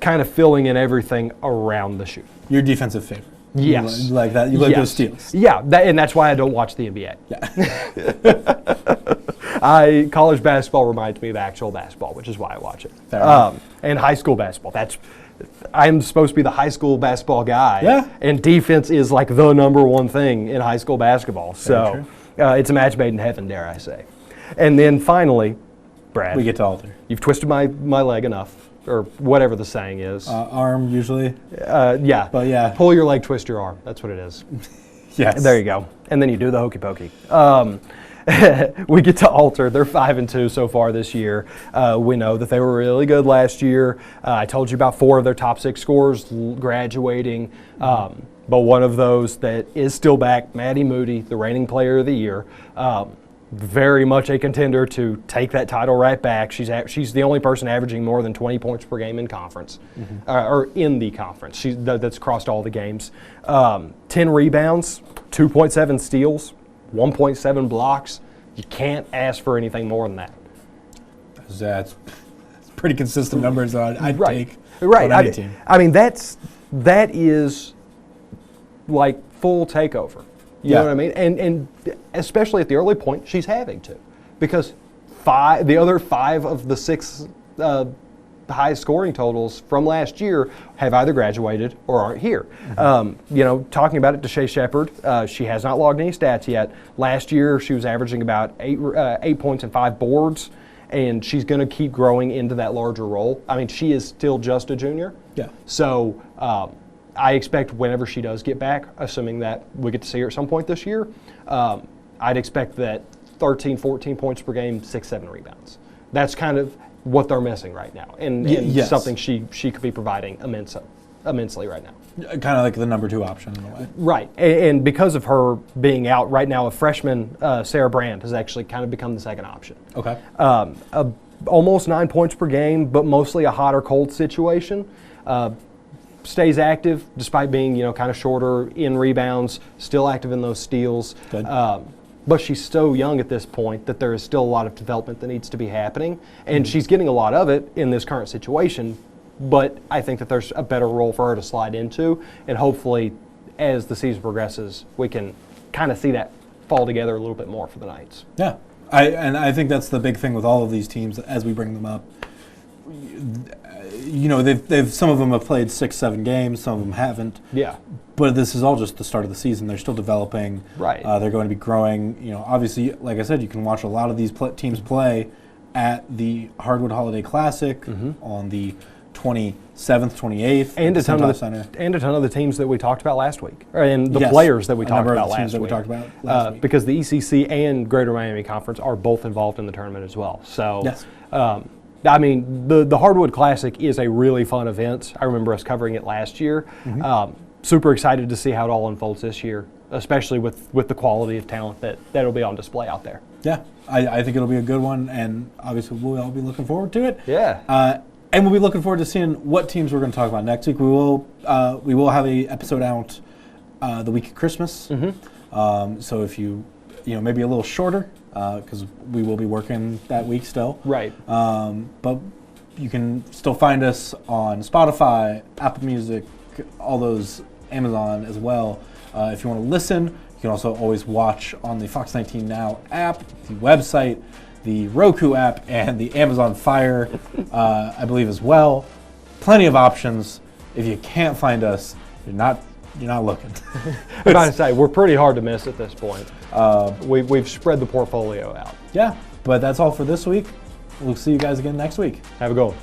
Kind of filling in everything around the shoot. Your defensive favorite. Yes. You like that? You like those steals? Yeah, and that's why I don't watch the NBA. Yeah. College basketball reminds me of actual basketball, which is why I watch it. Fair enough. And high school basketball. I'm supposed to be the high school basketball guy. Yeah. And defense is like the number one thing in high school basketball. So it's a match made in heaven, dare I say. And then finally, Brad. We get to Alter. You've twisted my leg enough, or whatever the saying is. Arm, usually. Yeah. But yeah. Pull your leg, twist your arm. That's what it is. Yes. There you go. And then you do the hokey pokey. We get to Alter. They're 5-2 so far this year. We know that they were really good last year. I told you about 4 of their top 6 scorers graduating. But one of those that is still back, Maddie Moody, the reigning player of the year. Very much a contender to take that title right back. She's the only person averaging more than 20 points per game in conference, or in the conference. That's crossed all the games. 10 rebounds, 2.7 steals, 1.7 blocks. You can't ask for anything more than that. That's pretty consistent numbers I'd take on any team. I mean, that is like full takeover. You know what I mean? And especially at the early point, she's having to. Because the other 5 of the 6 highest scoring totals from last year have either graduated or aren't here. Talking about it, Deshae Shepard, she has not logged any stats yet. Last year, she was averaging about 8 points and 5 boards, and she's going to keep growing into that larger role. I mean, she is still just a junior. Yeah. So I expect whenever she does get back, assuming that we get to see her at some point this year, I'd expect that 13, 14 points per game, 6, 7 rebounds. That's kind of what they're missing right now, and yes. something she could be providing immensely right now. Kind of like the number 2 option in a way. Right, and because of her being out right now, a freshman, Sarah Brand, has actually kind of become the second option. Okay. Almost 9 points per game, but mostly a hot or cold situation. Stays active despite being kind of shorter in rebounds, still active in those steals. Good. But she's so young at this point that there is still a lot of development that needs to be happening, and she's getting a lot of it in this current situation. But I think that there's a better role for her to slide into, and hopefully, as the season progresses, we can kind of see that fall together a little bit more for the Knights. Yeah, I think that's the big thing with all of these teams as we bring them up. They've some of them have played 6, 7 games, some of them haven't. Yeah. But this is all just the start of the season. They're still developing. Right. They're going to be growing. Obviously, like I said, you can watch a lot of these teams play at the Hardwood Holiday Classic on the 27th, 28th. And a ton of the teams that we talked about last week, and the players that we talked about last week. Because the ECC and Greater Miami Conference are both involved in the tournament as well. So, yes. I mean, the Hardwood Classic is a really fun event. I remember us covering it last year. Super excited to see how it all unfolds this year, especially with the quality of talent that'll be on display out there. Yeah, I think it'll be a good one, and obviously we'll all be looking forward to it. Yeah. And we'll be looking forward to seeing what teams we're going to talk about next week. We will have a episode out the week of Christmas. So if you maybe a little shorter because we will be working that week still. Right. But you can still find us on Spotify, Apple Music, all those, Amazon as well. If you want to listen, you can also always watch on the Fox 19 Now app, the website, the Roku app, and the Amazon Fire, I believe as well. Plenty of options. If you can't find us, you're not looking. I'm about to say, we're pretty hard to miss at this point. We've spread the portfolio out. Yeah, but that's all for this week. We'll see you guys again next week. Have a good one.